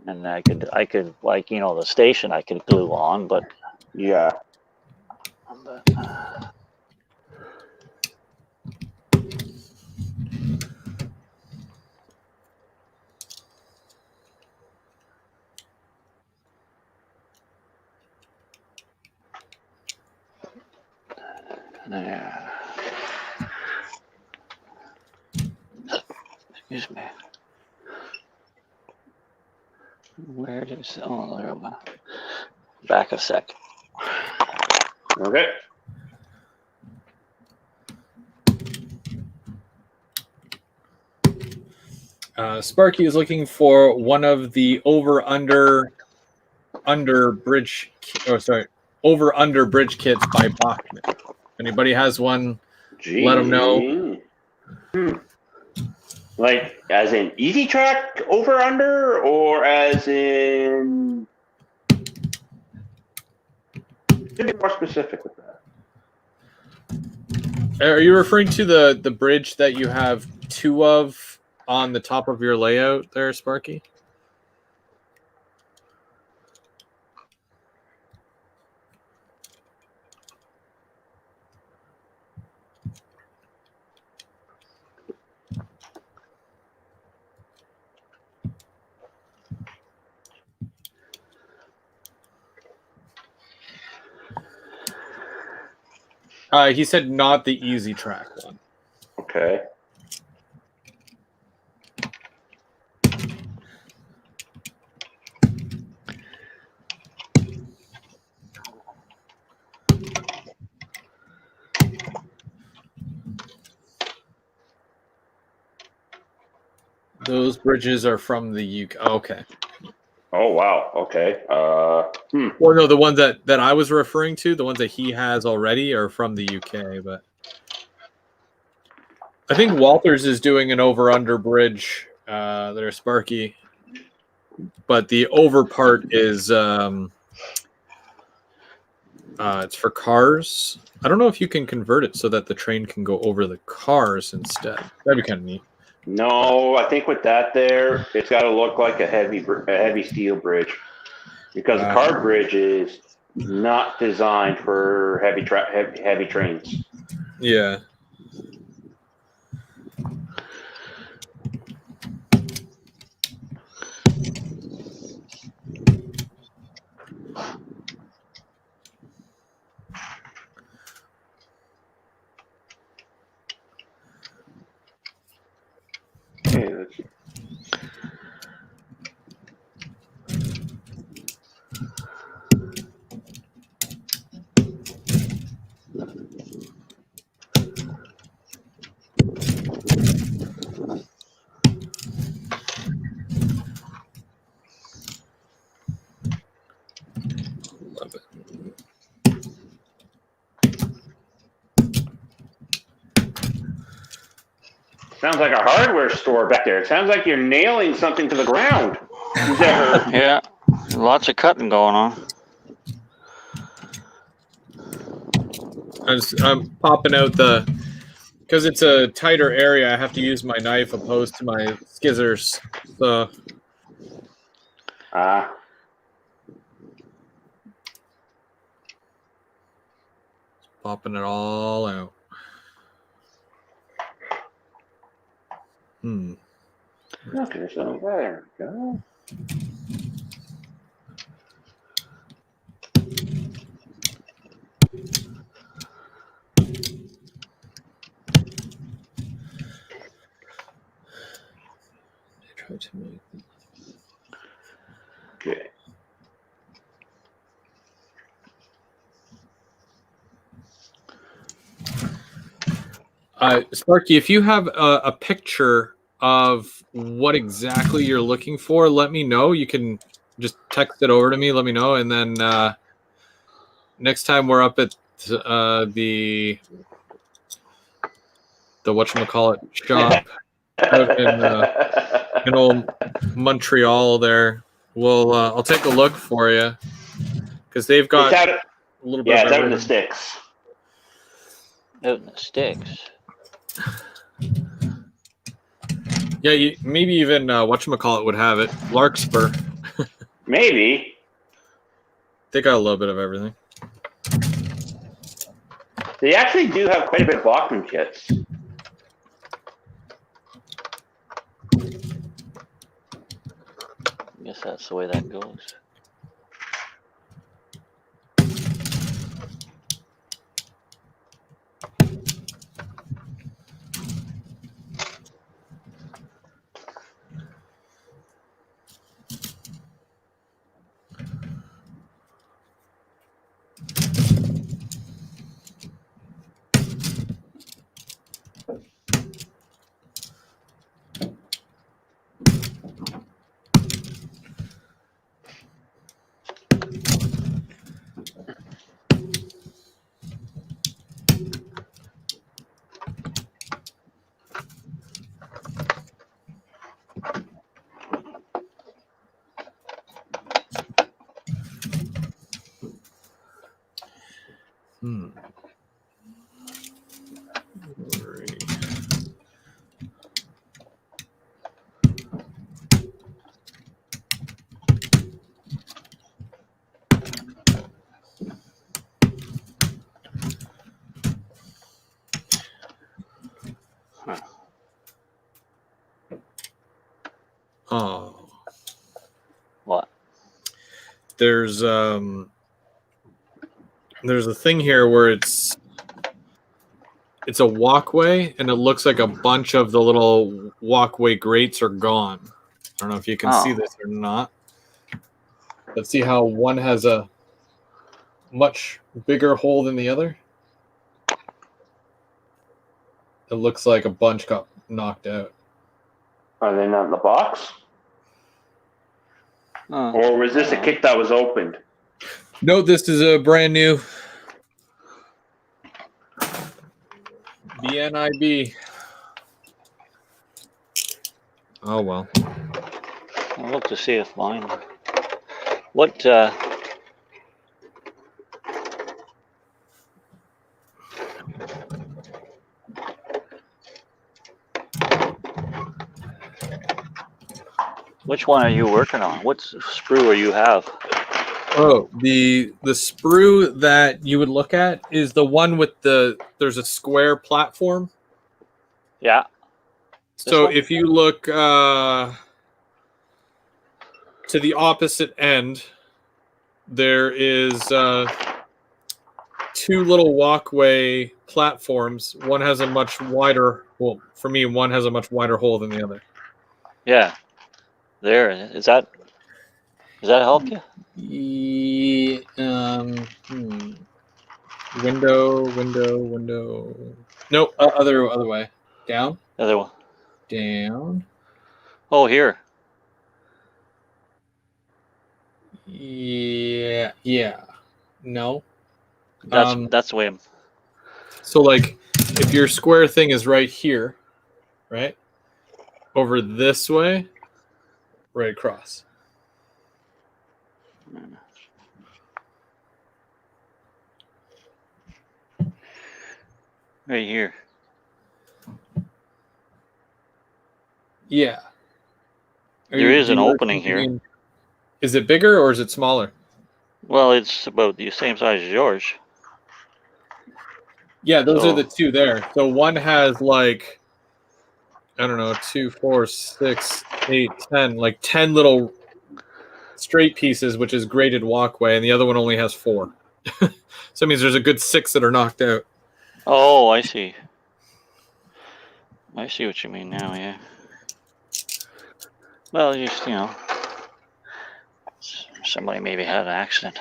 And I could like, you know, the station I could glue on, but yeah. There. Excuse me. Where does there we go. Back a sec. Okay. Sparky is looking for one of the over under bridge kits by Bachman. If anybody has one, let them know. Like as in easy track over under, or as in to be more specific with that. Are you referring to the bridge that you have two of on the top of your layout there, Sparky? He said not the easy track one. Okay. Those bridges are from the UK. Okay. Oh wow. Okay. Well, no, the ones that I was referring to, the ones that he has already, are from the UK. But I think Walters is doing an over/under bridge. There, Sparky. But the over part is it's for cars. I don't know if you can convert it so that the train can go over the cars instead. That'd be kind of neat. No, I think with that there, it's got to look like a heavy steel bridge, because a car bridge is not designed for heavy trains. Yeah. Okay, let's see. Sounds like a hardware store back there. It sounds like you're nailing something to the ground. Who's ever... Yeah, lots of cutting going on. I'm popping out because it's a tighter area. I have to use my knife opposed to my skizzers. So. Popping it all out. Okay, so there we go. Try to make. Okay. Sparky, if you have a picture of what exactly you're looking for, let me know. You can just text it over to me. Let me know, and then next time we're up at the whatchamacallit shop out in old Montreal there, I'll take a look for you because they've got a little bit. Yeah, of it's out in the sticks. Out in the sticks. Yeah, maybe even whatchamacallit would have it. Larkspur. Maybe. They got a little bit of everything. They actually do have quite a bit of Bachman kits. I guess that's the way that goes. Oh. What? There's a thing here where it's a walkway and it looks like a bunch of the little walkway grates are gone. I don't know if you can see this or not. Let's see how one has a much bigger hole than the other. It looks like a bunch got knocked out. Are they not in the box? Or was this a kit that was opened? No, this is a brand new BNIB. Oh, well. I'll look to see if mine... What, which one are you working on? What sprue are you have? Oh, the sprue that you would look at is the one with there's a square platform. Yeah. So if you look to the opposite end, there is two little walkway platforms. One has a much wider, well, for me, one has a much wider hole than the other. Yeah. There. Does that help you? Yeah, window. No, other way. Down. Other one. Down. Oh, here. Yeah. No. That's the way I'm... So, like, if your square thing is right here, right? Over this way, right across. Right here. Yeah. There is an opening here. Is it bigger or is it smaller? Well, it's about the same size as yours. Yeah, those are the two there. So one has like, I don't know, 2, 4, 6, 8, 10, like 10 little straight pieces, which is graded walkway, and the other one only has 4. So it means there's a good 6 that are knocked out. Oh, I see. I see what you mean now, yeah. Well, just, somebody maybe had an accident.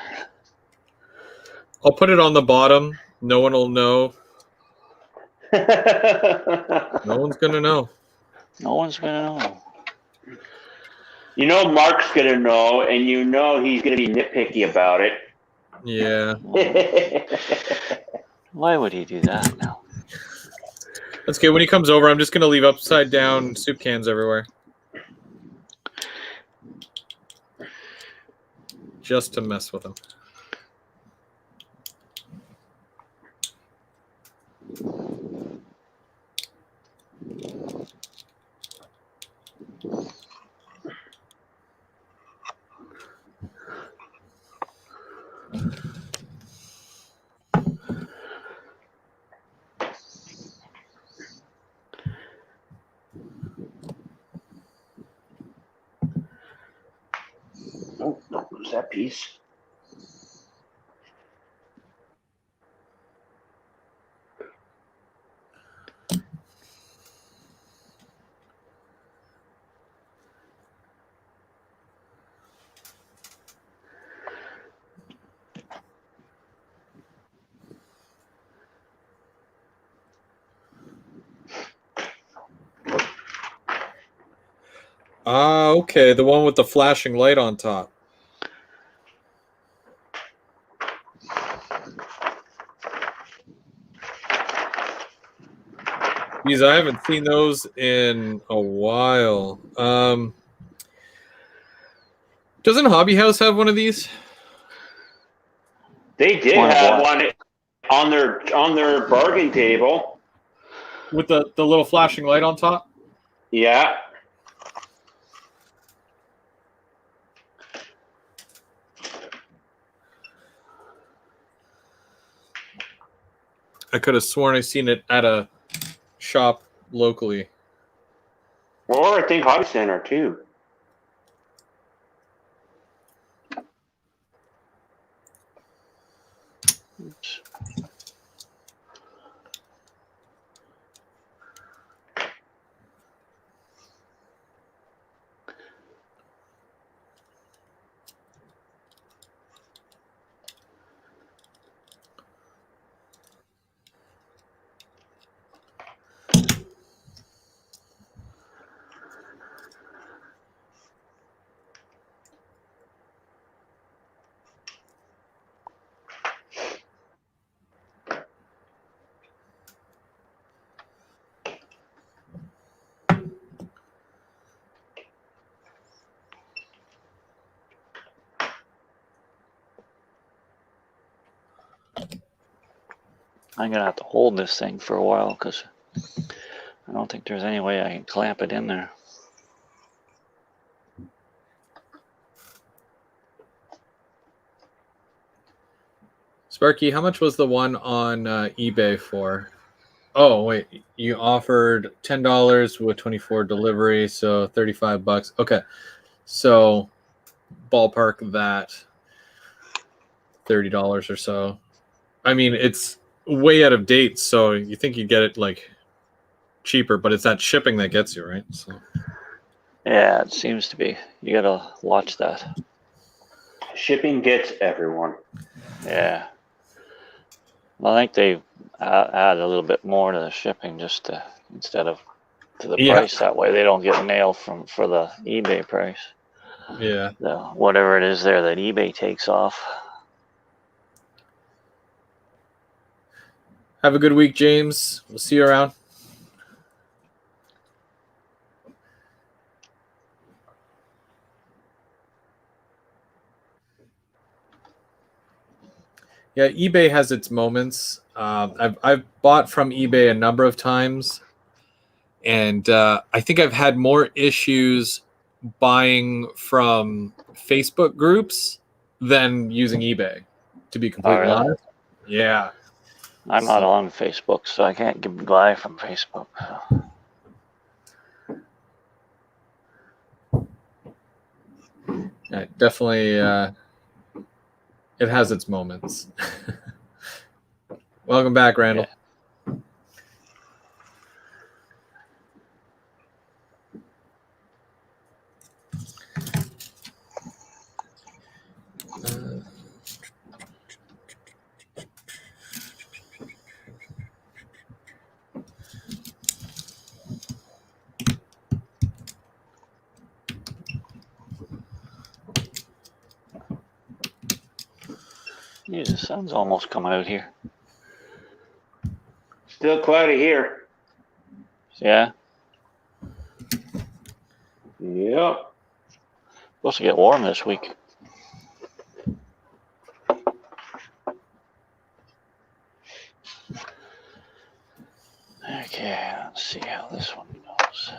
I'll put it on the bottom. No one will know. No one's going to know. No one's going to know. You know Mark's going to know, and you know he's going to be nitpicky about it. Yeah. Why would he do that now? That's good. When he comes over, I'm just going to leave upside down soup cans everywhere. Just to mess with him. Oh, don't lose that piece. Ah, okay. The one with the flashing light on top. These, I haven't seen those in a while. Doesn't Hobby House have one of these? They did have one on their bargain table. With the little flashing light on top? Yeah. I could have sworn I seen it at a shop locally. Or I think Hobby Center too. Oops. I'm going to have to hold this thing for a while because I don't think there's any way I can clamp it in there. Sparky, how much was the one on eBay for? Oh, wait. You offered $10 with 24 delivery, so $35. Okay. So ballpark that $30 or so. I mean, it's way out of date, so you think you'd get it like cheaper, but it's that shipping that gets you, right? So Yeah, it seems to be. You got to watch that. Shipping gets everyone. Yeah. Well, I think they add a little bit more to the shipping just to, instead of to the price. That way they don't get nailed for the eBay price. Yeah. Whatever it is there that eBay takes off. Have a good week, James. We'll see you around. Yeah, eBay has its moments. I've bought from eBay a number of times, and I think I've had more issues buying from Facebook groups than using eBay, to be completely really? honest. Yeah. I'm not on Facebook, so I can't buy from Facebook. Yeah, definitely, it has its moments. Welcome back, Randall. Yeah. Geez, the sun's almost coming out here. Still cloudy here. Yeah, Yep. supposed to get warm this week. Okay, let's see how this one goes.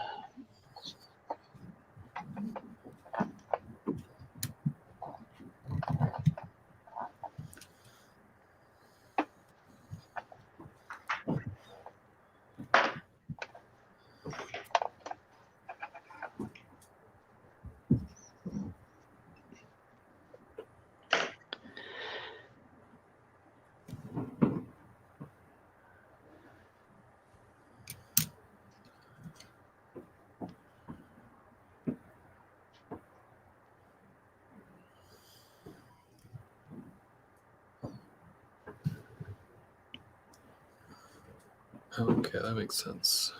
Okay, that makes sense.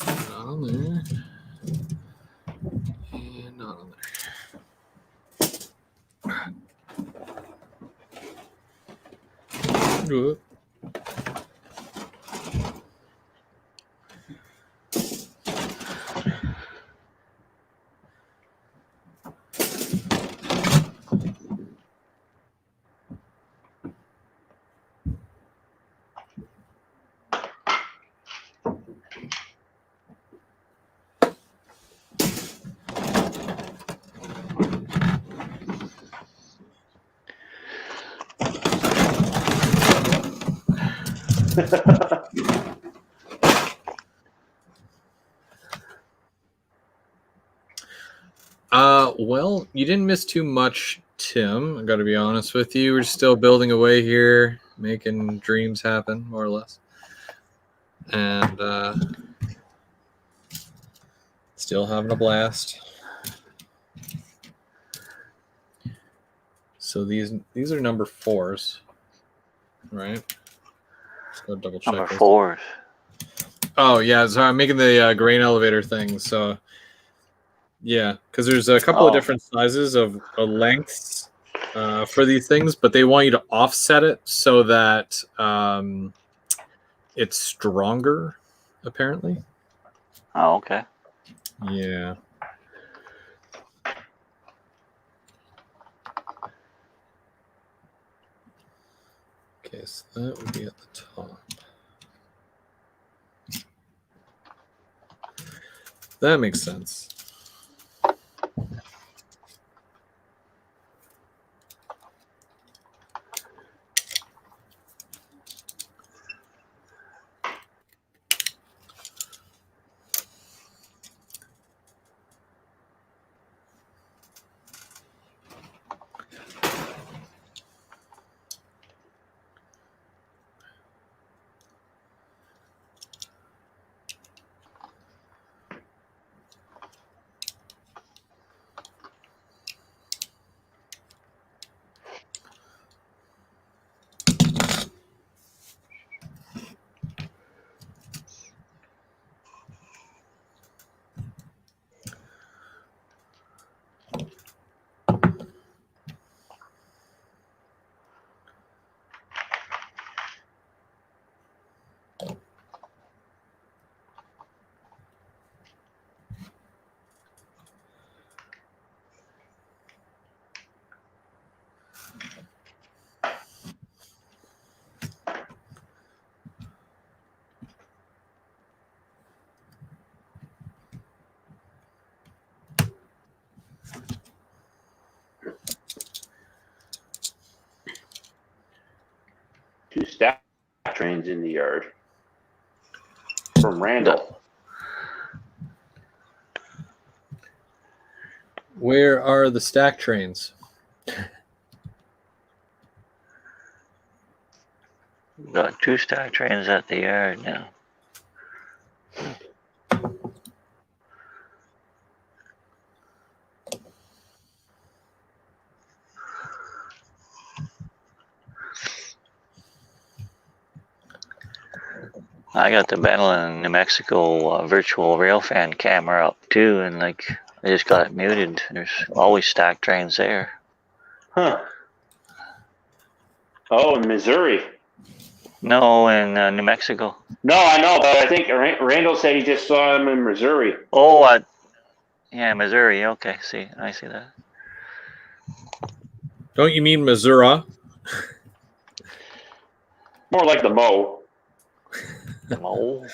Not on there. And not on there. Whoop. Well, you didn't miss too much, Tim. I got to be honest with you. We're still building away here, making dreams happen, more or less, and still having a blast. So these are number 4s, right? Just go double check. Number 4. Oh yeah, so I'm making the grain elevator thing. So yeah, because there's a couple of different sizes of lengths for these things, but they want you to offset it so that it's stronger, apparently. Oh, okay. Yeah. Okay, so that would be at the top. That makes sense. trains in the yard. From Randall. Where are the stack trains? Got 2 stack trains at the yard now. I got the Bentley, New Mexico virtual railfan camera up too, and like I just got it muted. There's always stacked trains there. Huh. Oh, in Missouri. No, in New Mexico. No, I know, but I think Randall said he just saw him in Missouri. Oh, yeah, Missouri. Okay, I see that. Don't you mean Missouri? More like the Mo. Oh.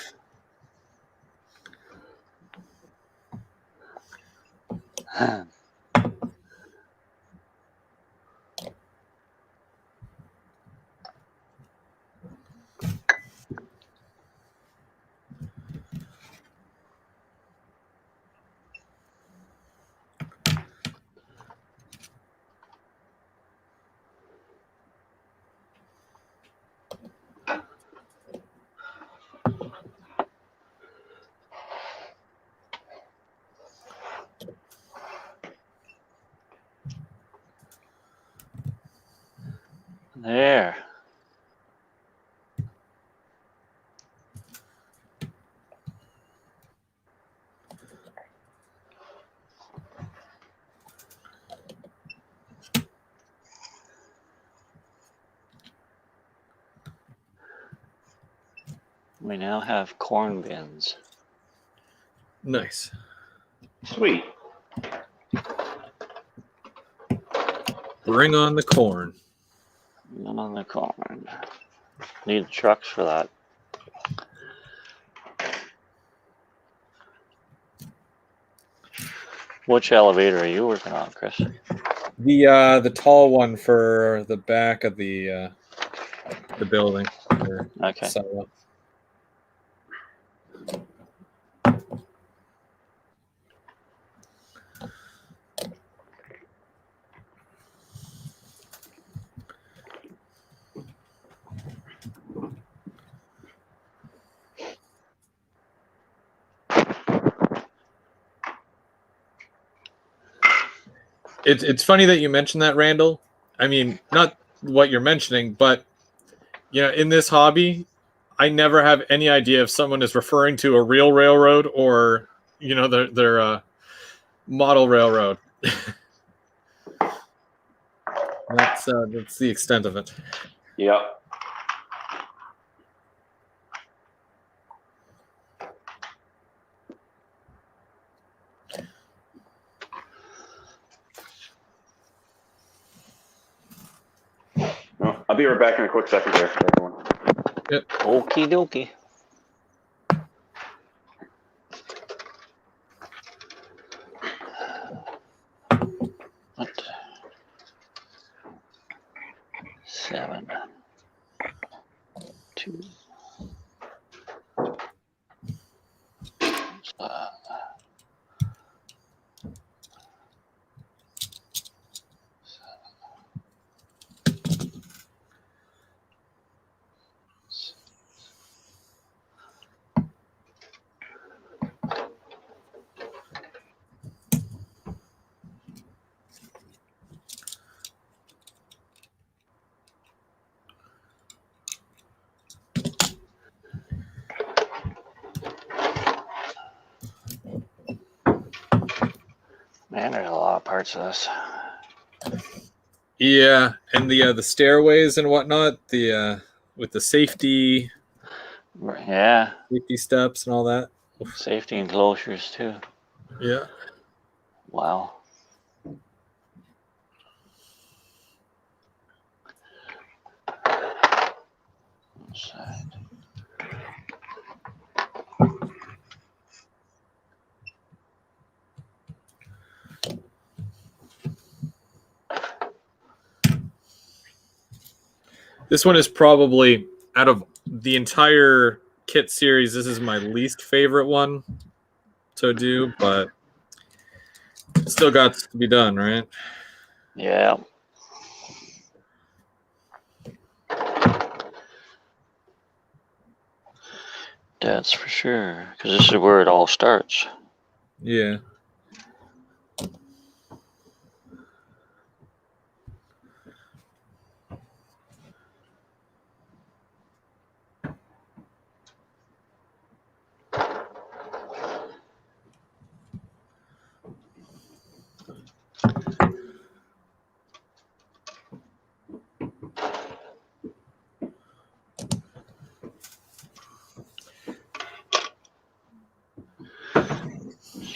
There. We now have corn bins. Nice. Sweet. Bring on the corn. None on the corn. Need trucks for that. Which elevator are you working on, Chris? The tall one for the back of the building. Okay. Silo. It's funny that you mentioned that, Randall. I mean, not what you're mentioning, but in this hobby, I never have any idea if someone is referring to a real railroad or their model railroad. That's the extent of it. Yep. Well, I'll be right back in a quick second there, everyone. Yep. Okie dokie. What? 7, 2. Man, there's a lot of parts of this. Yeah, and the stairways and whatnot, with the safety steps and all that. Safety enclosures too. Yeah. Wow. Side. This one is probably, out of the entire kit series, this is my least favorite one to do, but it still got to be done, right? Yeah. That's for sure, because this is where it all starts. Yeah.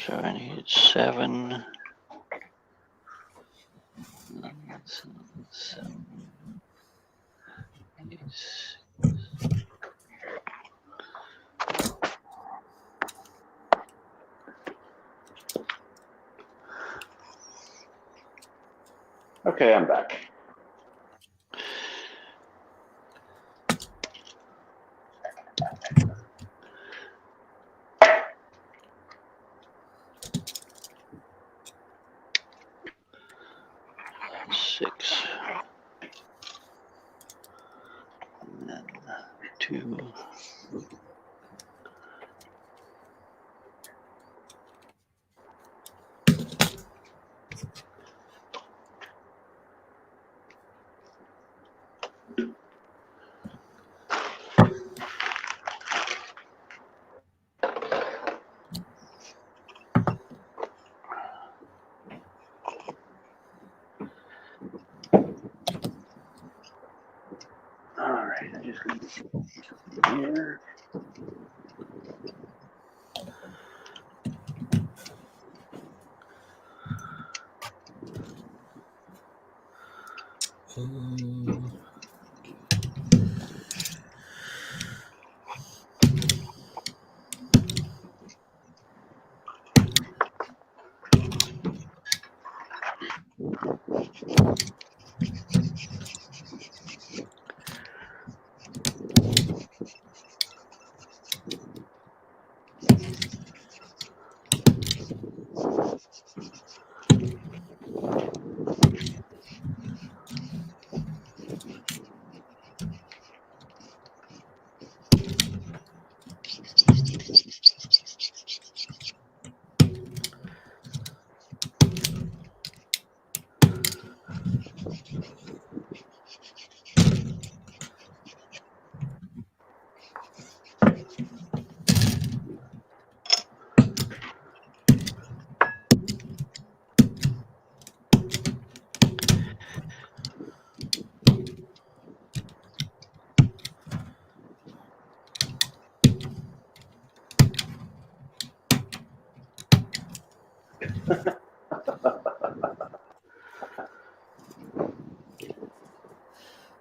So I need 7. Okay, I'm back. Six. And then 2. All right, I just need here.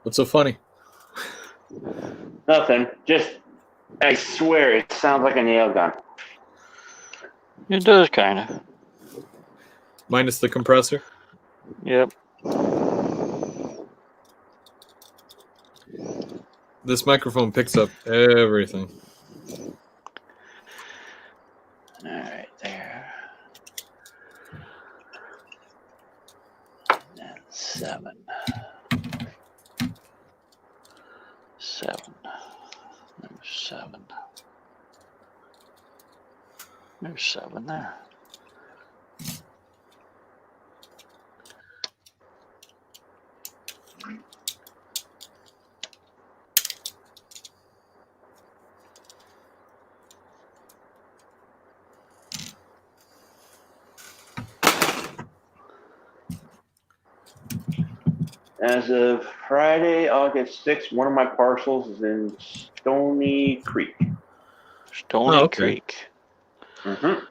What's so funny? Nothing. Just, I swear, it sounds like a nail gun. It does, kind of. Minus the compressor. Yep. This microphone picks up everything. All right, there. And 7. 7. There's 7. There's 7 there. As of Friday, August 6th, one of my parcels is in Stony Creek. Stony Creek. Mm-hmm.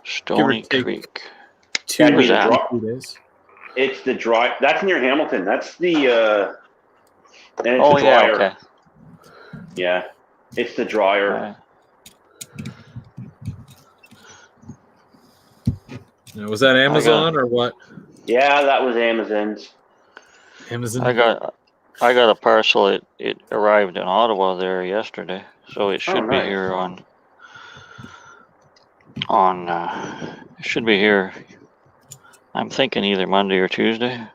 Stony take Creek. 2 That'd be the days. draw. It's the dry. That's near Hamilton. That's the. Then it's the dryer. Yeah, okay. Yeah, it's the dryer. Now, was that Amazon or what? Yeah, that was Amazon's. Amazon. I I got a parcel. It arrived in Ottawa there yesterday, so it should be nice. here it should be here. I'm thinking either Monday or Tuesday.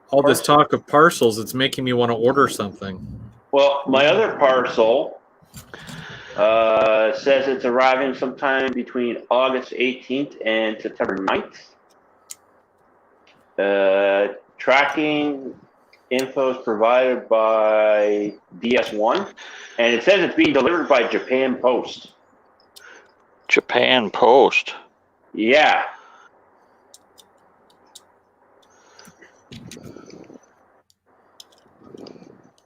All this talk of parcels, it's making me want to order something. Well, my other parcel says it's arriving sometime between August 18th and September 9th. Tracking info is provided by DS1, and it says it's being delivered by Japan Post. Japan Post. Yeah.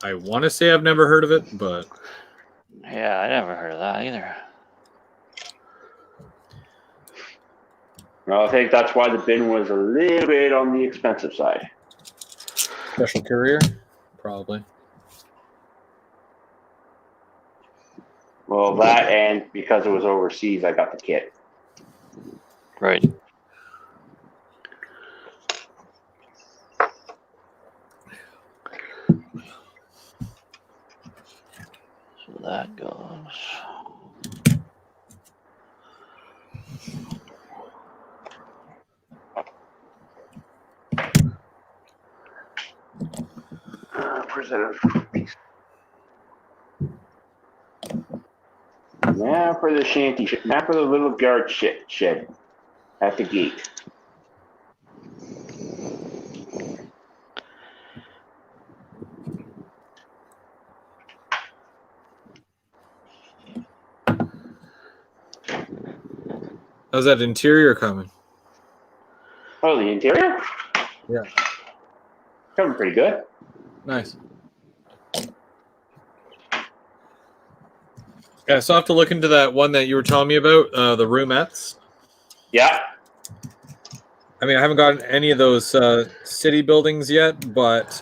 I want to say I've never heard of it, but Yeah, I never heard of that either. Well, I think that's why the bin was a little bit on the expensive side. special courier, probably. Well, that and because it was overseas, I got the kit. Right. So that goes. Now for the shanty, now for the little guard shed at the gate. How's that interior coming? Oh, the interior? Yeah. Coming pretty good. Nice. Yeah, so I have to look into that one that you were telling me about, the roomettes. Yeah. I mean, I haven't gotten any of those city buildings yet, but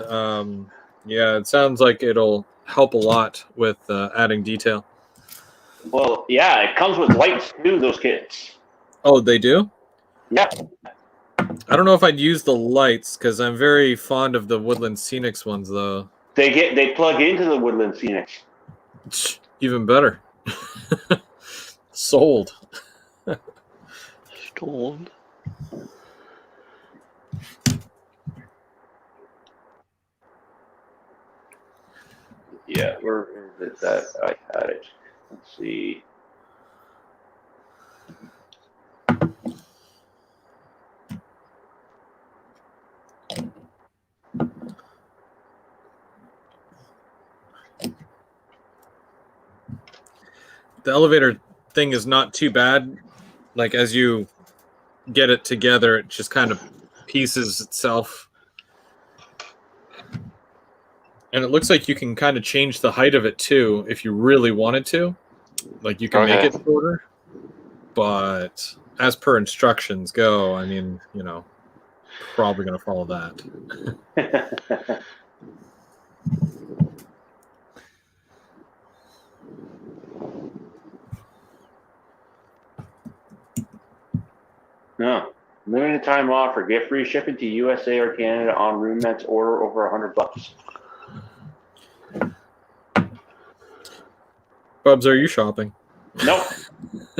yeah, it sounds like it'll help a lot with adding detail. Well, yeah, it comes with lights too, those kits. Oh, they do? Yeah. I don't know if I'd use the lights because I'm very fond of the Woodland Scenics ones, though. They plug into the Woodland Scenics. Even better. Sold. Sold. Yeah, where is it that I had it? Let's see. The elevator thing is not too bad. Like, as you get it together, it just kind of pieces itself. And it looks like you can kind of change the height of it too if you really wanted to. Like, you can make it shorter. But as per instructions go, I mean, you know, probably going to follow that. No. Limited time offer. Get free shipping to USA or Canada on roommates order over $100. Bubs, are you shopping? Nope.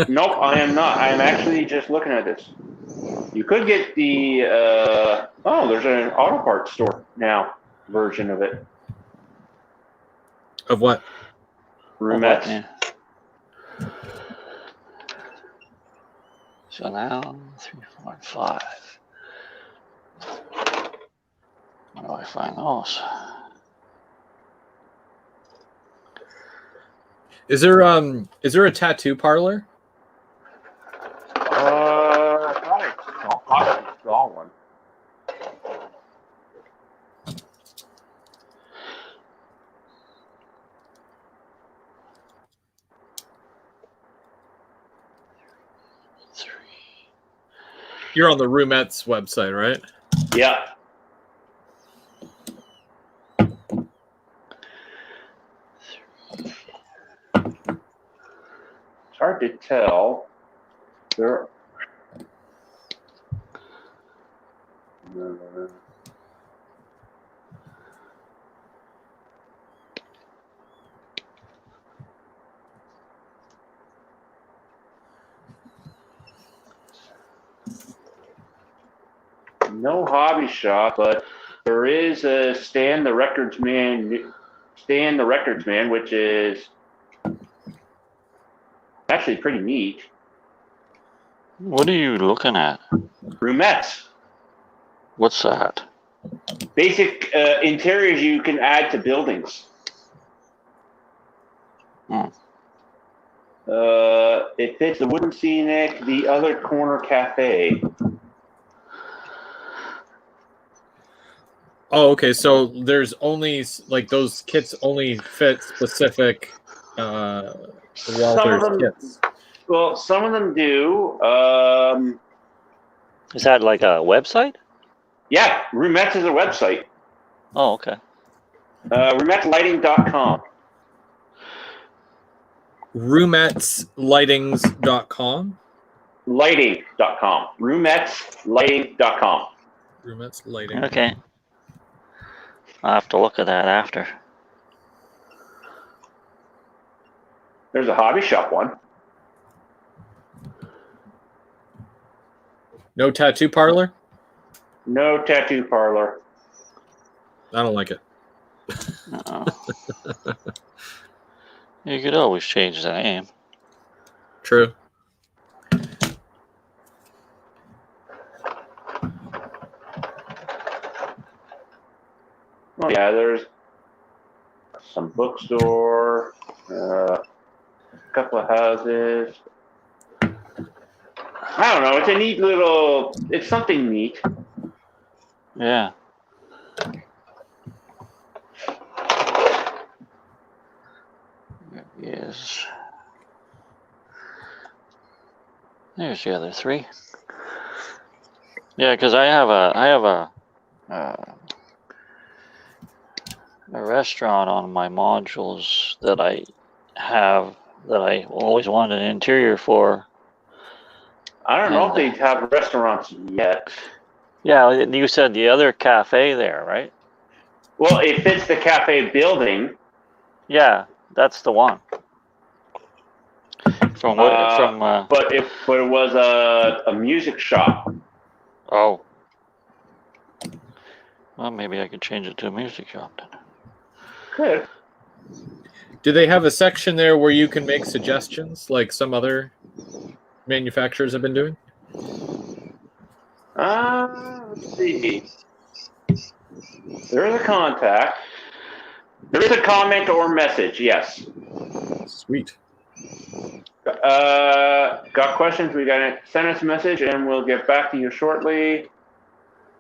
Nope, I am not. I am actually just looking at this. You could get the there's an auto parts store now version of it. Of what? Roomettes. Yeah. So now 3, 4, 5. Where do I find those? Is there a tattoo parlor? I thought I saw one. You're on the Roomettes website, right? Yeah. It's hard to tell. No hobby shop, but there is a Stan the Records Man, which is actually pretty neat. What are you looking at? Roomettes. What's that? Basic interiors you can add to buildings. It fits the Wooden Scenic, the Other Corner Cafe. Oh, okay. So there's only like those kits only fit specific Walters kits. Well, some of them do. Is that like a website? Yeah, Roomettes is a website. Oh, okay. RoomettesLighting.com. Roometteslightings.com. Lighting.com. Roometteslighting.com. Roomettes Lighting. Okay. I'll have to look at that after. There's a hobby shop one. No tattoo parlor? No tattoo parlor. I don't like it. Uh-oh. You could always change the name. True. Oh yeah, there's some bookstore, a couple of houses. I don't know. It's a neat little. It's something neat. Yeah. There he is. There's the other three. Yeah, because I have a restaurant on my modules that I always wanted an interior for. I don't know if they have restaurants yet. Yeah, you said the other cafe there, right? Well, it fits the cafe building. Yeah, that's the one. But it was a music shop. Oh. Well, maybe I could change it to a music shop then. Good. Do they have a section there where you can make suggestions like some other manufacturers have been doing? Let's see. There is a contact. There is a comment or message, yes. Sweet. Got questions? We got to send us a message and we'll get back to you shortly.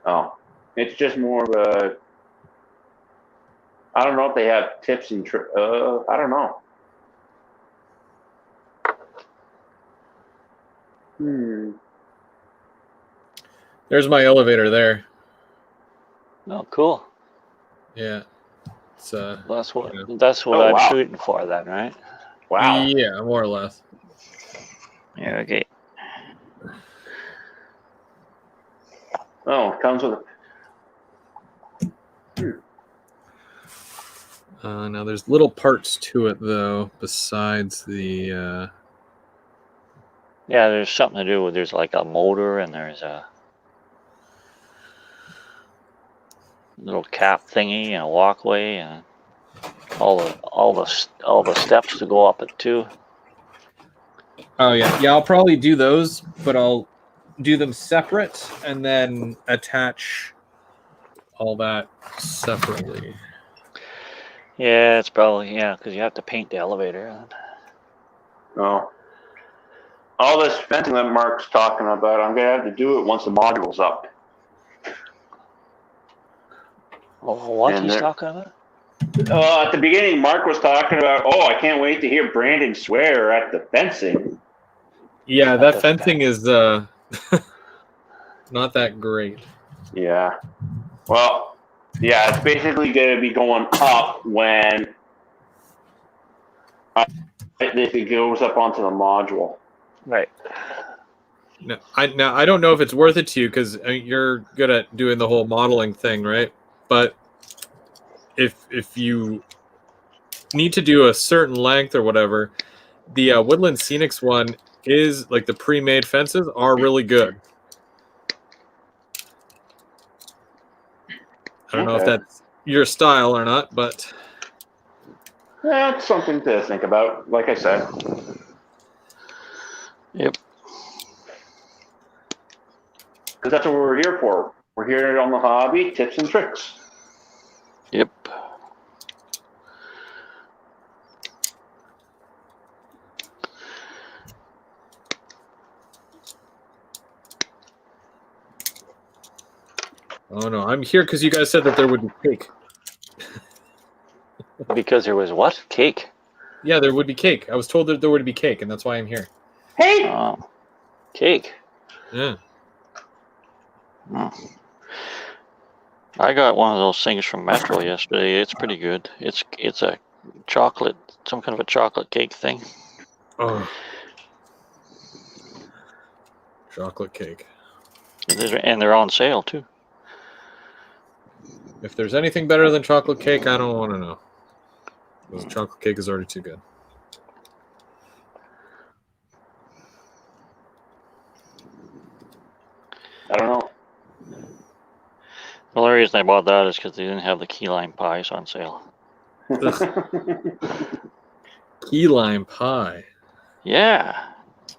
Oh, it's just more of a. I don't know if they have tips and I don't know. There's my elevator there. Oh, cool. Yeah. It's That's what I'm wow. shooting for then, right? Wow. Yeah, more or less. Yeah, okay. Oh, it comes with now there's little parts to it though, besides the Yeah, there's something to do with there's like a motor and there's a little cap thingy and a walkway and all the steps to go up it too. Oh yeah. Yeah, I'll probably do those, but I'll do them separate and then attach all that separately. Yeah, it's probably because you have to paint the elevator. Oh. All this fencing that Mark's talking about, I'm gonna have to do it once the module's up. Oh, what he's talking about? At the beginning, Mark was talking about, I can't wait to hear Brandon swear at the fencing. Yeah, that fencing is not that great. Yeah. Well, yeah, it's basically going to be going up when it goes up onto the module. Right. Now I don't know if it's worth it to you because you're good at doing the whole modeling thing, right? But if you need to do a certain length or whatever, the Woodland Scenics one is like the pre-made fences are really good. I don't know if Okay. that's your style or not, but That's something to think about, like I said. Yep. Because that's what we're here for. We're here on the hobby, tips and tricks. Yep. oh no, I'm here because you guys said that there would be cake. Because there was what? Cake. Yeah, there would be cake. I was told that there would be cake, and that's why I'm here. Hey! Cake. Yeah. Oh. I got one of those things from Metro yesterday. It's pretty good. It's a chocolate, some kind of a chocolate cake thing. Oh. Chocolate cake. And they're on sale too. If there's anything better than chocolate cake, I don't want to know. Because chocolate cake is already too good. I don't know. The only reason I bought that is because they didn't have the key lime pies on sale. Key lime pie. Yeah.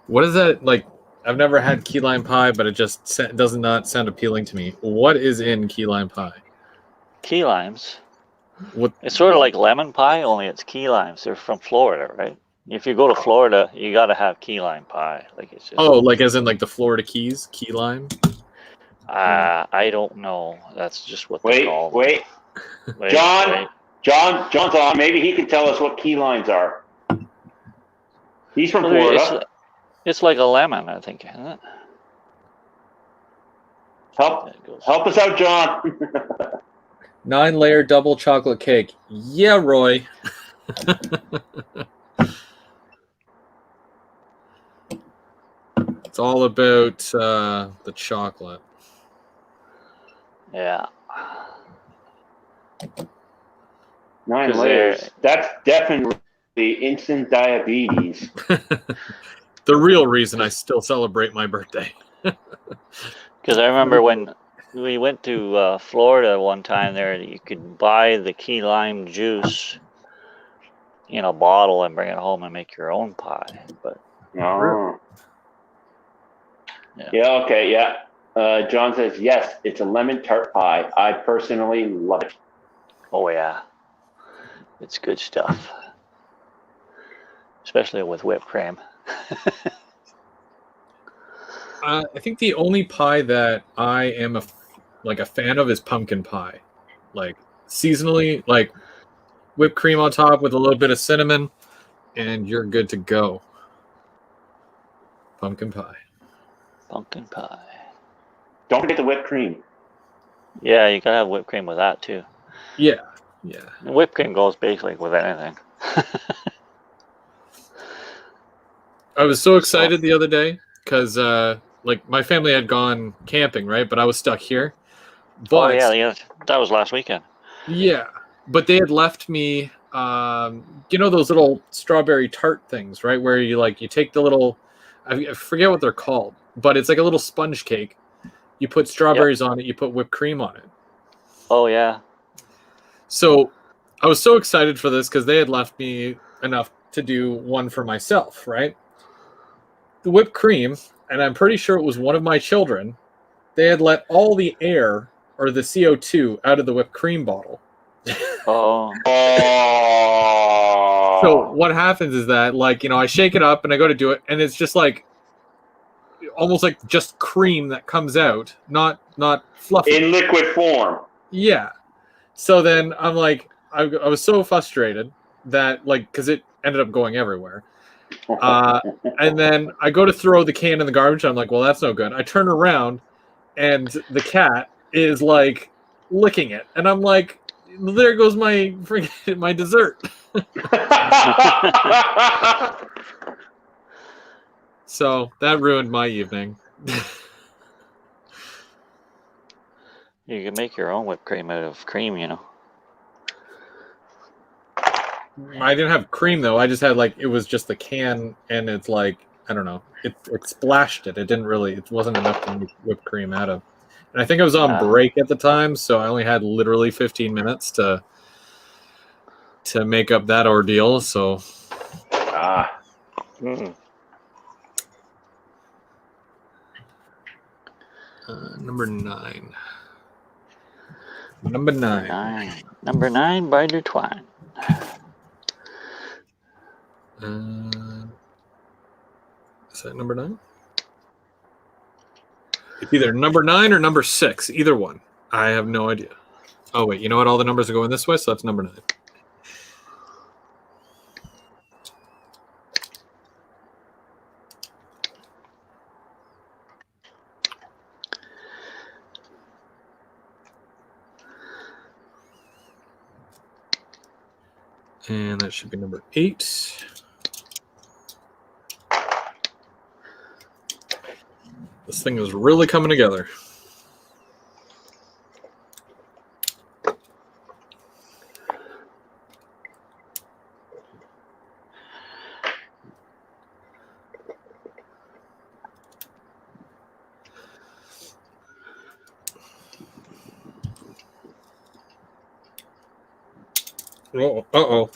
What is that like? I've never had key lime pie, but it just does not sound appealing to me. What is in key lime pie? Key limes. What? It's sort of like lemon pie, only it's key limes. They're from Florida, right? If you go to Florida, you got to have key lime pie. Like it's just, Oh, like as in like the Florida Keys, key lime. I don't know. That's just what they call them. Wait. John's on. Maybe he can tell us what key limes are. He's from Florida. It's like a lemon, I think, isn't it? Help us out, John. 9-layer double chocolate cake. Yeah, Roy. It's all about the chocolate. Yeah. 9 layers. That's definitely instant diabetes. The real reason I still celebrate my birthday. Because I remember when we went to Florida one time there, you could buy the key lime juice in a bottle and bring it home and make your own pie. But Oh. Yeah, okay, yeah. John says, yes, it's a lemon tart pie. I personally love it. oh yeah, it's good stuff. Especially with whipped cream. I think the only pie that I am a fan of is pumpkin pie. Like seasonally, like whipped cream on top with a little bit of cinnamon, and you're good to go. Pumpkin pie. Pumpkin pie. Don't forget the whipped cream. Yeah, you gotta have whipped cream with that too. Yeah. And whipped cream goes basically with anything. I was so excited the other day because like my family had gone camping, right? But I was stuck here. But yeah, that was last weekend. yeah, but they had left me you know those little strawberry tart things, right? Where you take the little, I forget what they're called, but it's like a little sponge cake. You put strawberries on it, you put whipped cream on it. Oh yeah. So I was so excited for this because they had left me enough to do one for myself, right? The whipped cream, and I'm pretty sure it was one of my children, they had let all the air or the CO2 out of the whipped cream bottle. Oh. So what happens is that, I shake it up and I go to do it, and it's just like almost like just cream that comes out, not fluffy. In liquid form. Yeah. So then I'm like, I was so frustrated that, because it ended up going everywhere. And then I go to throw the can in the garbage. I'm like, well, that's no good. I turn around, and the cat is licking it, and I'm like, there goes my dessert. So that ruined my evening. You can make your own whipped cream out of cream, you know. I didn't have cream though. I just had it was just the can, and it's I don't know. It splashed it. It wasn't enough to make whipped cream out of. And I think I was on break at the time, so I only had literally 15 minutes to make up that ordeal. So number 9. Number 9. Number 9, Binder Twine. Is that number 9? It's either number 9 or number 6. Either one. I have no idea. Oh, wait. You know what? All the numbers are going this way, so that's number 9. And that should be number 8. This thing is really coming together. Uh-oh.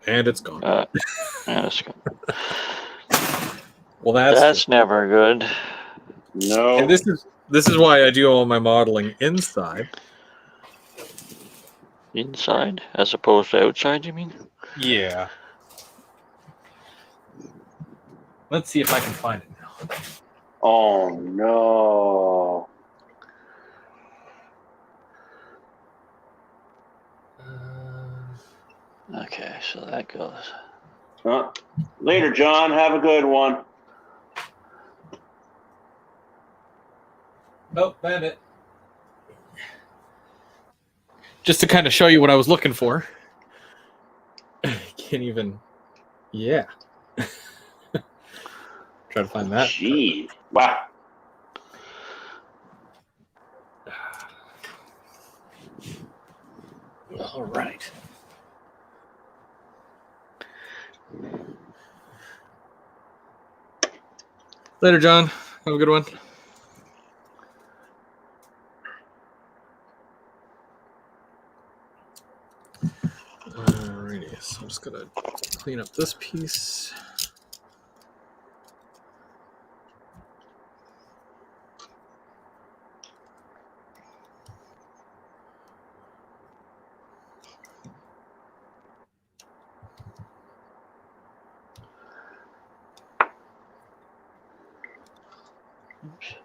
And it's gone. It's gone. Well, that's never good. No. And this is why I do all my modeling inside. Inside, as opposed to outside, you mean? Yeah. Let's see if I can find it now. Oh no. Okay, so that goes. Later, John. Have a good one. Oh, found it. Just to kind of show you what I was looking for. Can't even. Yeah. Try to find that. Gee. Wow. All right. Later, John. Have a good one. Alrighty, so I'm just gonna clean up this piece. Oops.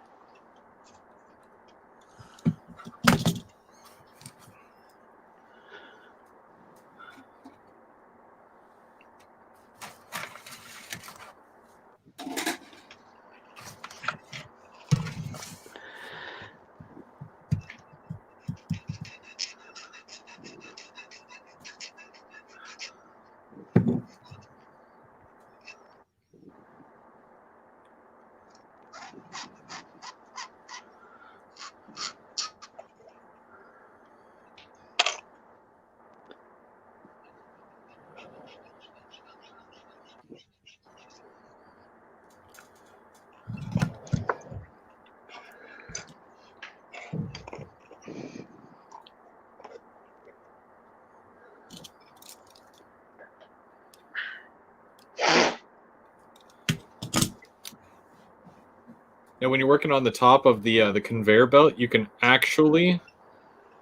Now, when you're working on the top of the conveyor belt, you can actually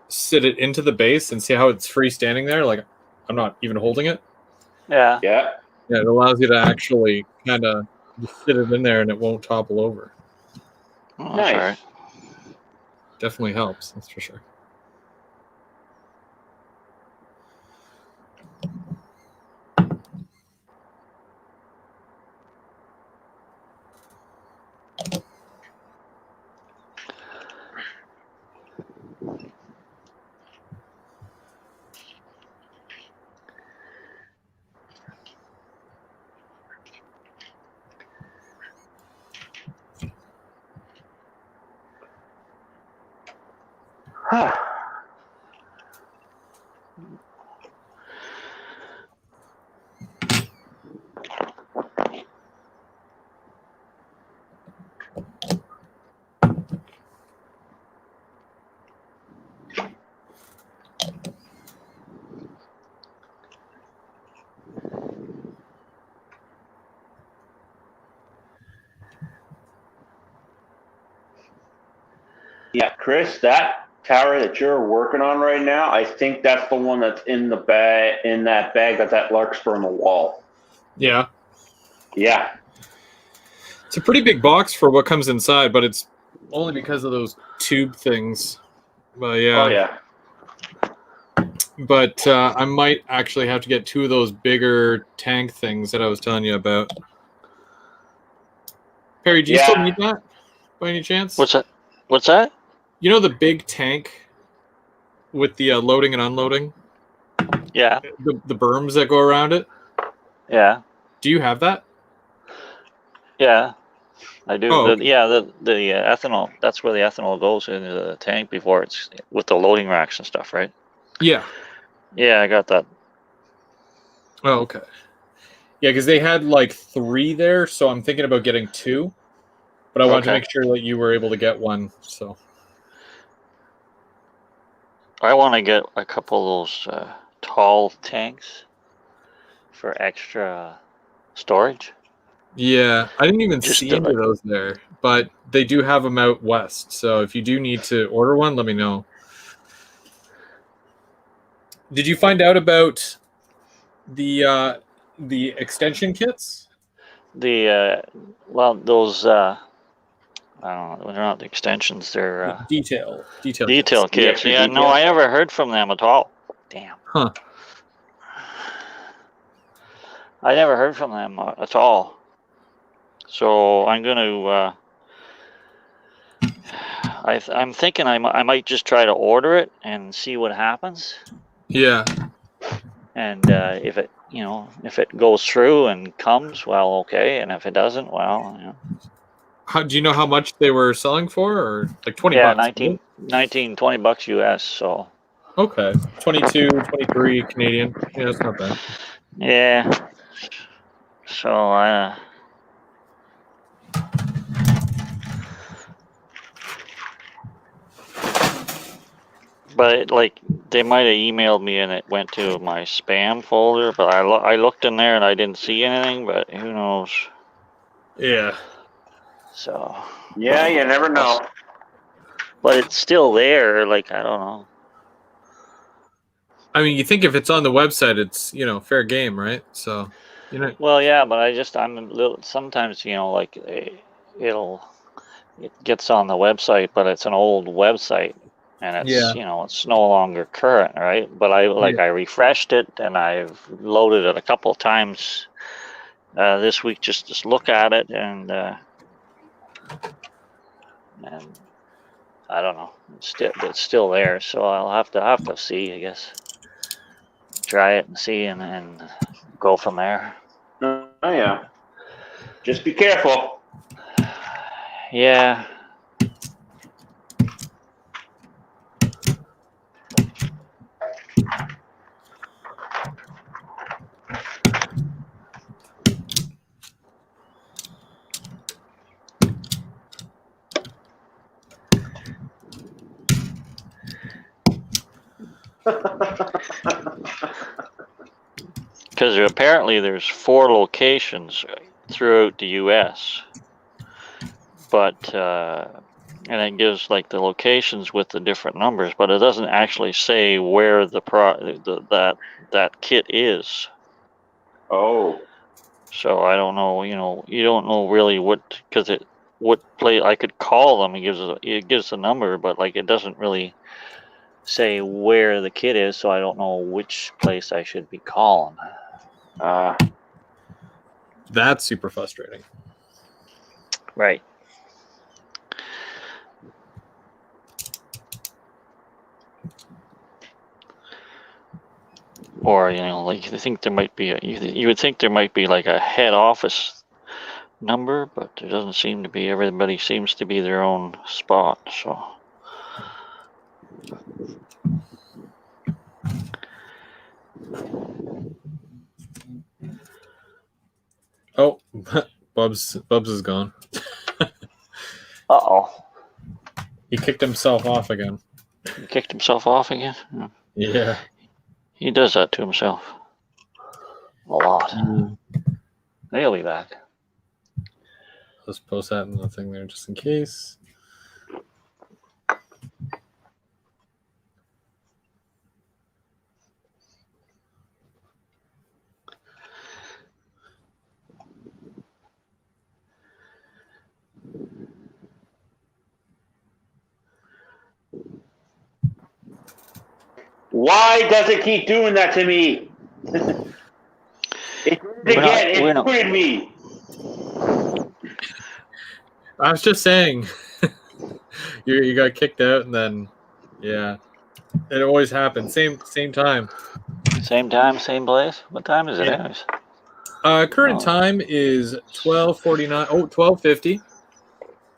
sit it into the base and see how it's freestanding there. Like, I'm not even holding it. Yeah. Yeah. Yeah, it allows you to actually kind of just sit it in there and it won't topple over. Oh, Nice. All right. Definitely helps, that's for sure. Yeah, Chris, that tower that you're working on right now, I think that's the one that's in the bag, in that bag that's at Larkspur on the wall. Yeah. Yeah. It's a pretty big box for what comes inside, but it's only because of those tube things. But yeah. Oh, yeah. But I might actually have to get 2 of those bigger tank things that I was telling you about. Perry, do you still need that by any chance? What's that? What's that? You know the big tank with the loading and unloading? Yeah. The berms that go around it? Yeah. Do you have that? Yeah. I do. Oh, The ethanol, that's where the ethanol goes into the tank before it's with the loading racks and stuff, right? yeah. Yeah, I got that. Oh, okay. Yeah, because they had like 3 there, so I'm thinking about getting 2. But I wanted to make sure that you were able to get one. So I want to get a couple of those tall tanks for extra storage. yeah, I didn't even Just see to, any of those there, but they do have them out west. So if you do need to order one, let me know. Did you find out about the extension kits? well, those I don't know, they're not the extensions, they're Detail detail kits. kits. Yeah, no, I never heard from them at all. Damn. Huh. I never heard from them at all. So I'm going to. I'm thinking I might just try to order it and see what happens. Yeah. And if it goes through and comes, well, okay. And if it doesn't, well, How do you know how much they were selling for, or like 20 yeah, bucks? 20 bucks US. So okay, 22, 23 Canadian. Yeah, that's not bad. yeah. So but like they might have emailed me and it went to my spam folder. But I looked in there and I didn't see anything. But who knows? Yeah. So yeah, you never know. But it's still there. Like I don't know. I mean, you think if it's on the website, it's fair game, right? So Well, yeah, but I'm a little. Sometimes like it gets on the website, but it's an old website. And it's it's no longer current, right? But I refreshed it and I've loaded it a couple of times this week just to look at it and I don't know, it's still there, so I'll have to see, I guess, try it and see and go from there. Oh yeah, just be careful. Yeah. Because apparently there's 4 locations throughout the U.S., but and it gives like the locations with the different numbers, but it doesn't actually say where that kit is. Oh. So I don't know. You don't know really what place I could call them. It gives a number, but like it doesn't really say where the kit is, so I don't know which place I should be calling. That's super frustrating. Right. Or like you think there might be you would think there might be like a head office number, but there doesn't seem to be. Everybody seems to be their own spot. So. Oh, Bubs is gone. Uh-oh. He kicked himself off again. He kicked himself off again? Yeah. He does that to himself. A lot. He'll be back. Let's post that in the thing there just in case. Why does it keep doing that to me? It booted me. I was just saying, you got kicked out, and then yeah, it always happens. Same time. Same time, same place. What time is it? Yeah. Anyways? Current time is 12:49. Oh, 12:50.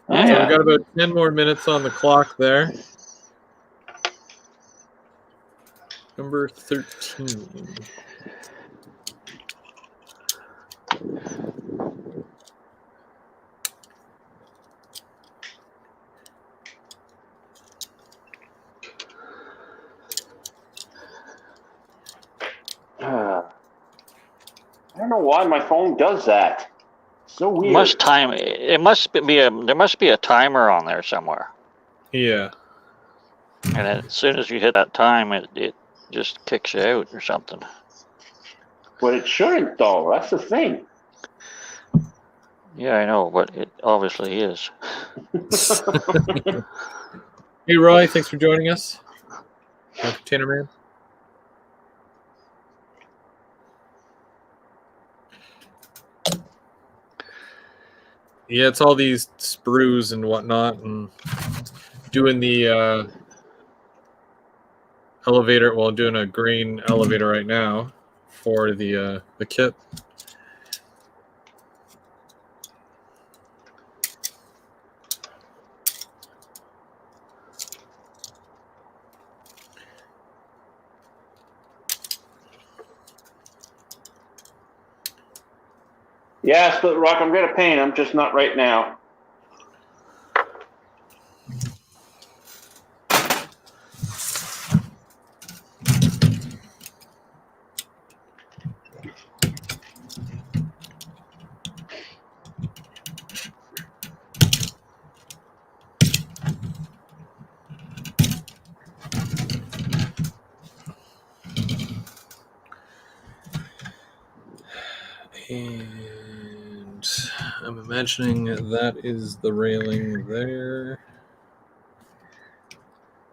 Oh, So yeah. we got about 10 more minutes on the clock there. Number 13. I don't know why my phone does that. So weird. There must be a timer on there somewhere. Yeah. And then as soon as you hit that time, it just kicks you out or something. But it shouldn't, though. That's the thing. Yeah, I know, but it obviously is. Hey, Roy, thanks for joining us. Container Man. Yeah, it's all these sprues and whatnot, and doing the elevator. Well, doing a grain elevator right now for the kit. Yeah, Split Rock, I'm going to paint. I'm just not right now. And I'm imagining that is the railing there.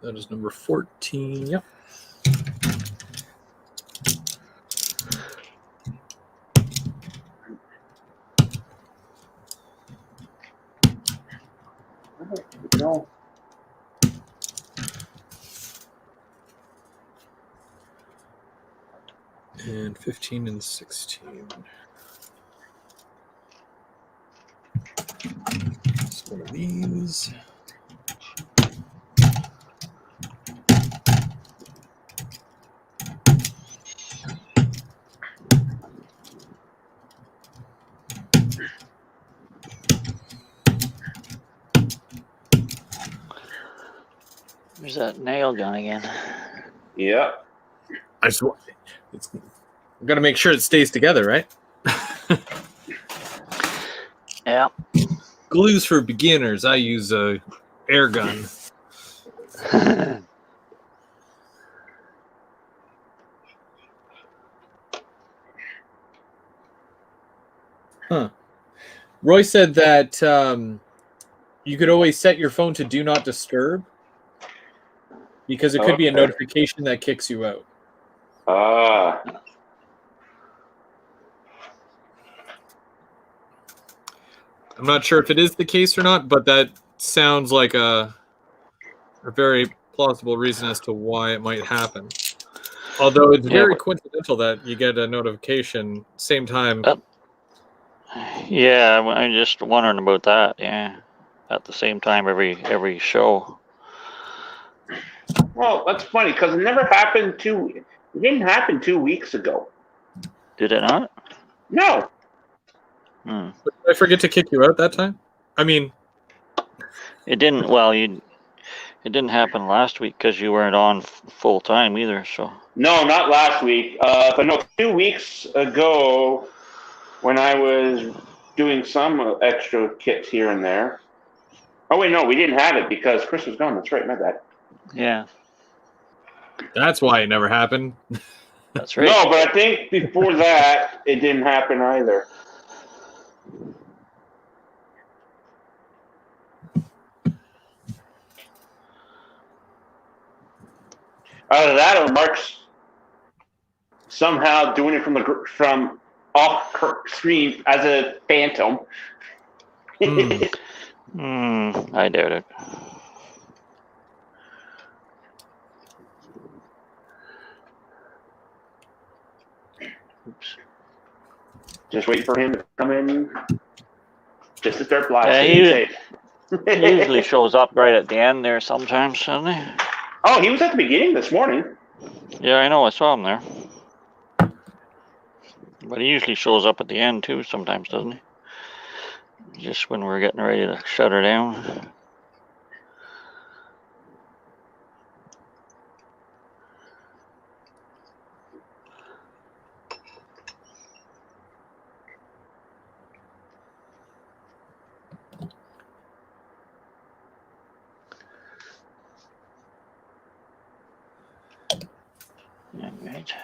That is number 14. Yep. No. And 15 and 16. It's one of these. There's that nail gun again. Yeah. I just got to make sure it stays together, right? Yeah. Glues for beginners. I use a air gun. Huh. Roy said that you could always set your phone to do not disturb because it could be a notification that kicks you out. I'm not sure if it is the case or not, but that sounds like a very plausible reason as to why it might happen. Although it's very coincidental that you get a notification same time. Yeah, I'm just wondering about that. Yeah, at the same time every show. Well, that's funny because it never happened it didn't happen 2 weeks ago. Did it not? No. Hmm. Did I forget to kick you out that time? I mean, it didn't. Well, it didn't happen last week because you weren't on full time either. So. No, not last week. But no, 2 weeks ago, when I was doing some extra kits here and there. Oh wait, no, we didn't have it because Chris was gone. That's right, my bad. Yeah. That's why it never happened. That's right. No, but I think before that, it didn't happen either. Either that or Mark's somehow doing it from off screen as a phantom. I doubt it. Oops. Just waiting for him to come in, just to start blasting. He usually shows up right at the end there sometimes, doesn't he? Oh, he was at the beginning this morning. Yeah, I know. I saw him there. But he usually shows up at the end too sometimes, doesn't he? Just when we're getting ready to shut her down. Right.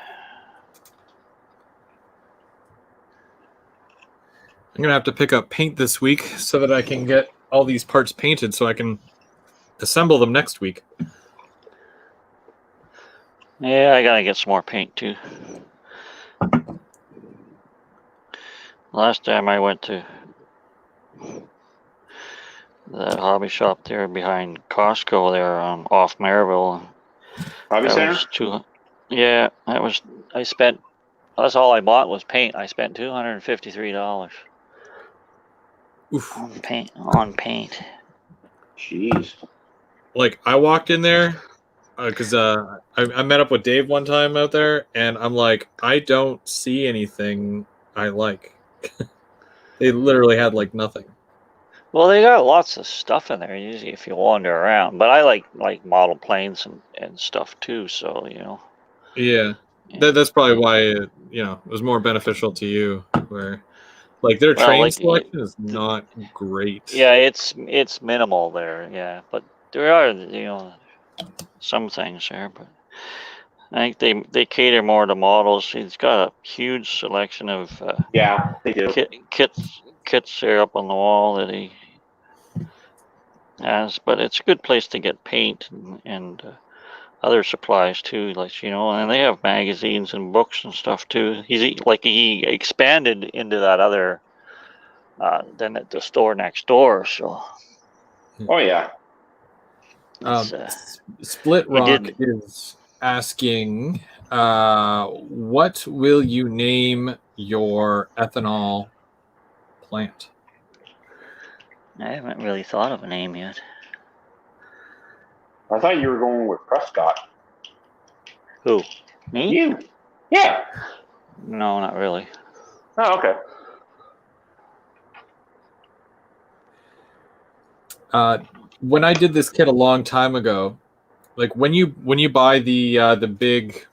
I'm gonna have to pick up paint this week so that I can get all these parts painted so I can assemble them next week. Yeah, I gotta get some more paint too. Last time I went to that hobby shop there behind Costco there off Maryville. Hobby Center? That's all I bought was paint. I spent $253 on paint. Jeez. Like, I walked in there because I met up with Dave one time out there, and I'm like, I don't see anything I like. They literally had like nothing. Well, they got lots of stuff in there usually if you wander around. But I like model planes and stuff too. So Yeah. That's probably why it was more beneficial to you. Where like their train selection is not great. Yeah, it's minimal there. Yeah, but there are some things there. But I think they cater more to models. He's got a huge selection of yeah, they do. Kits there up on the wall that he has. But it's a good place to get paint and other supplies too, and they have magazines and books and stuff too. He expanded into that other than at the store next door. So. Oh yeah. Split Rock is asking, what will you name your ethanol plant? I haven't really thought of a name yet. I thought you were going with Prescott. Who? Me? You. Yeah. No, not really. Oh, okay. When I did this kit a long time ago, like when you buy the big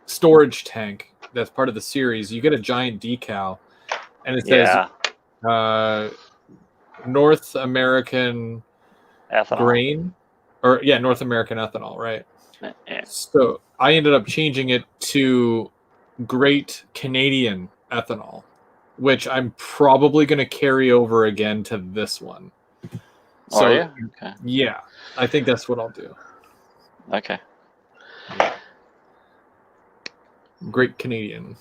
storage tank that's part of the series, you get a giant decal, and it says North American ethanol. Grain, or North American ethanol, right? Yeah. So I ended up changing it to Great Canadian Ethanol, which I'm probably going to carry over again to this one. So, okay. Yeah, I think that's what I'll do. Okay. Great Canadian.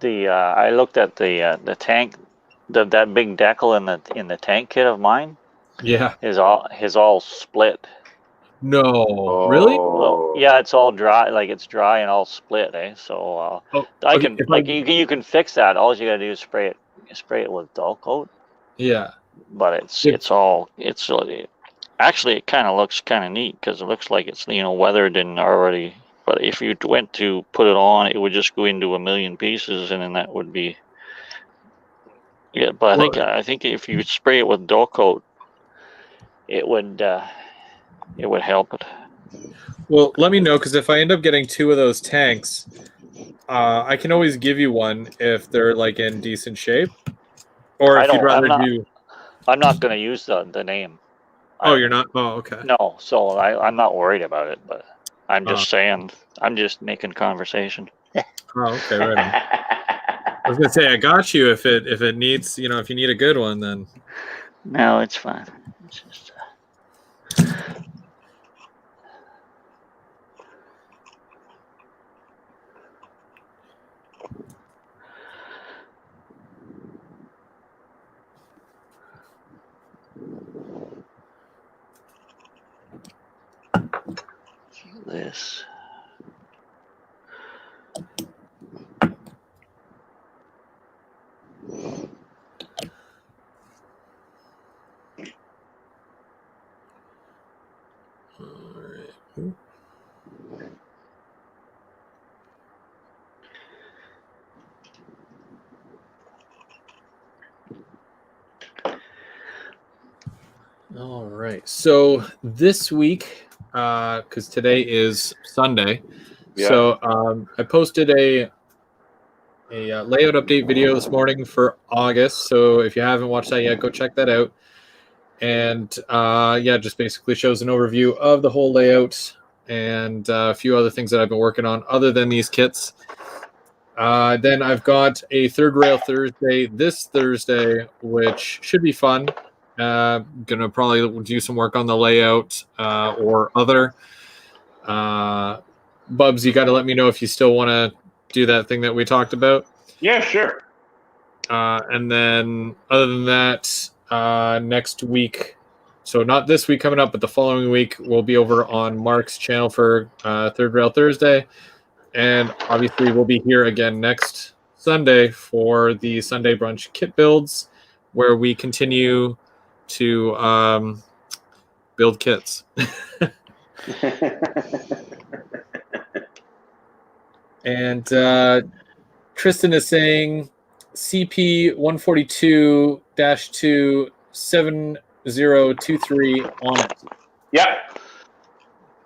I looked at the tank, that big decal in the tank kit of mine. Yeah. Is all split. No, really? Well, yeah, it's all dry. Like it's dry and all split, eh? So you can fix that. All you gotta do is spray it with dull coat. Yeah. But actually it kind of looks kind of neat because it looks like it's weathered and already. But if you went to put it on, it would just go into a million pieces, and then that would be. Yeah, but I think if you spray it with dull coat, it would help it. Well, let me know, because if I end up getting 2 of those tanks, I can always give you one if they're like in decent shape, or if you'd rather do. I'm not going to use the name. Oh, you're not? Oh, okay. No, so I'm not worried about it, but I'm just saying. I'm just making conversation. Oh, okay, right on. I was gonna say I got you if it needs, if you need a good one, then. No, it's fine. It's just. This. All right. So this week, because today is Sunday, so I posted a layout update video this morning for August. So if you haven't watched that yet, go check that out. And just basically shows an overview of the whole layout and a few other things that I've been working on other than these kits. Then I've got a Third Rail Thursday this Thursday, which should be fun. Gonna probably do some work on the layout or other. Bubs, you got to let me know if you still want to do that thing that we talked about. Yeah, sure. And then other than that, next week, so not this week coming up, but the following week, we'll be over on Mark's channel for Third Rail Thursday. And obviously we'll be here again next Sunday for the Sunday Brunch kit builds, where we continue to build kits. And Tristan is saying CP 142-2 7023 on it. Yep.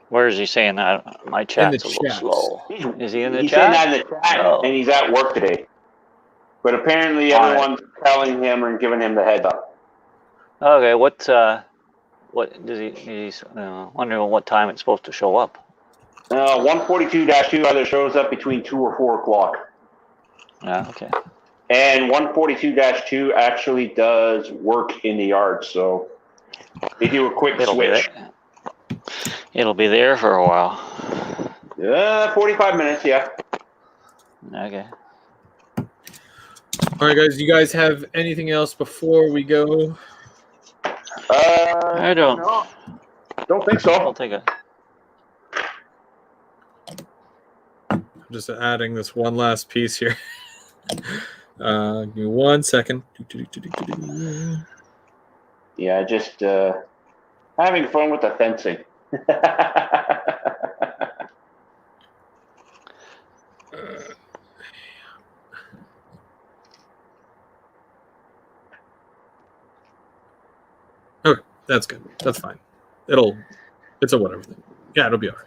Where is he saying that? My chat's a little chat. slow. Is he in the he's chat? saying that in the chat, and he's at work today. But apparently everyone's telling him and giving him the heads up. Okay, what does he's wondering what time it's supposed to show up. 142-2 either shows up between 2 or 4 o'clock. Yeah, okay. And 142-2 actually does work in the yard, so they do a quick switch. It'll be there for a while. 45 minutes, yeah. Okay. All right, guys. You guys have anything else before we go? I don't. No, don't think so. I'll take it. I'm just adding this one last piece here. Give me 1 second. Yeah, just having fun with the fencing. Okay, that's good. That's fine. It's a whatever thing. Yeah, it'll be all right.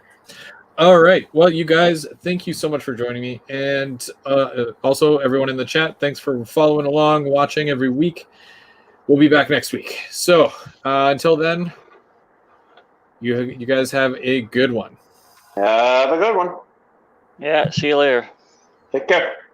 All right. Well, you guys, thank you so much for joining me. And also, everyone in the chat, thanks for following along, watching every week. We'll be back next week. So until then, you guys have a good one. Have a good one. Yeah, see you later. Take care.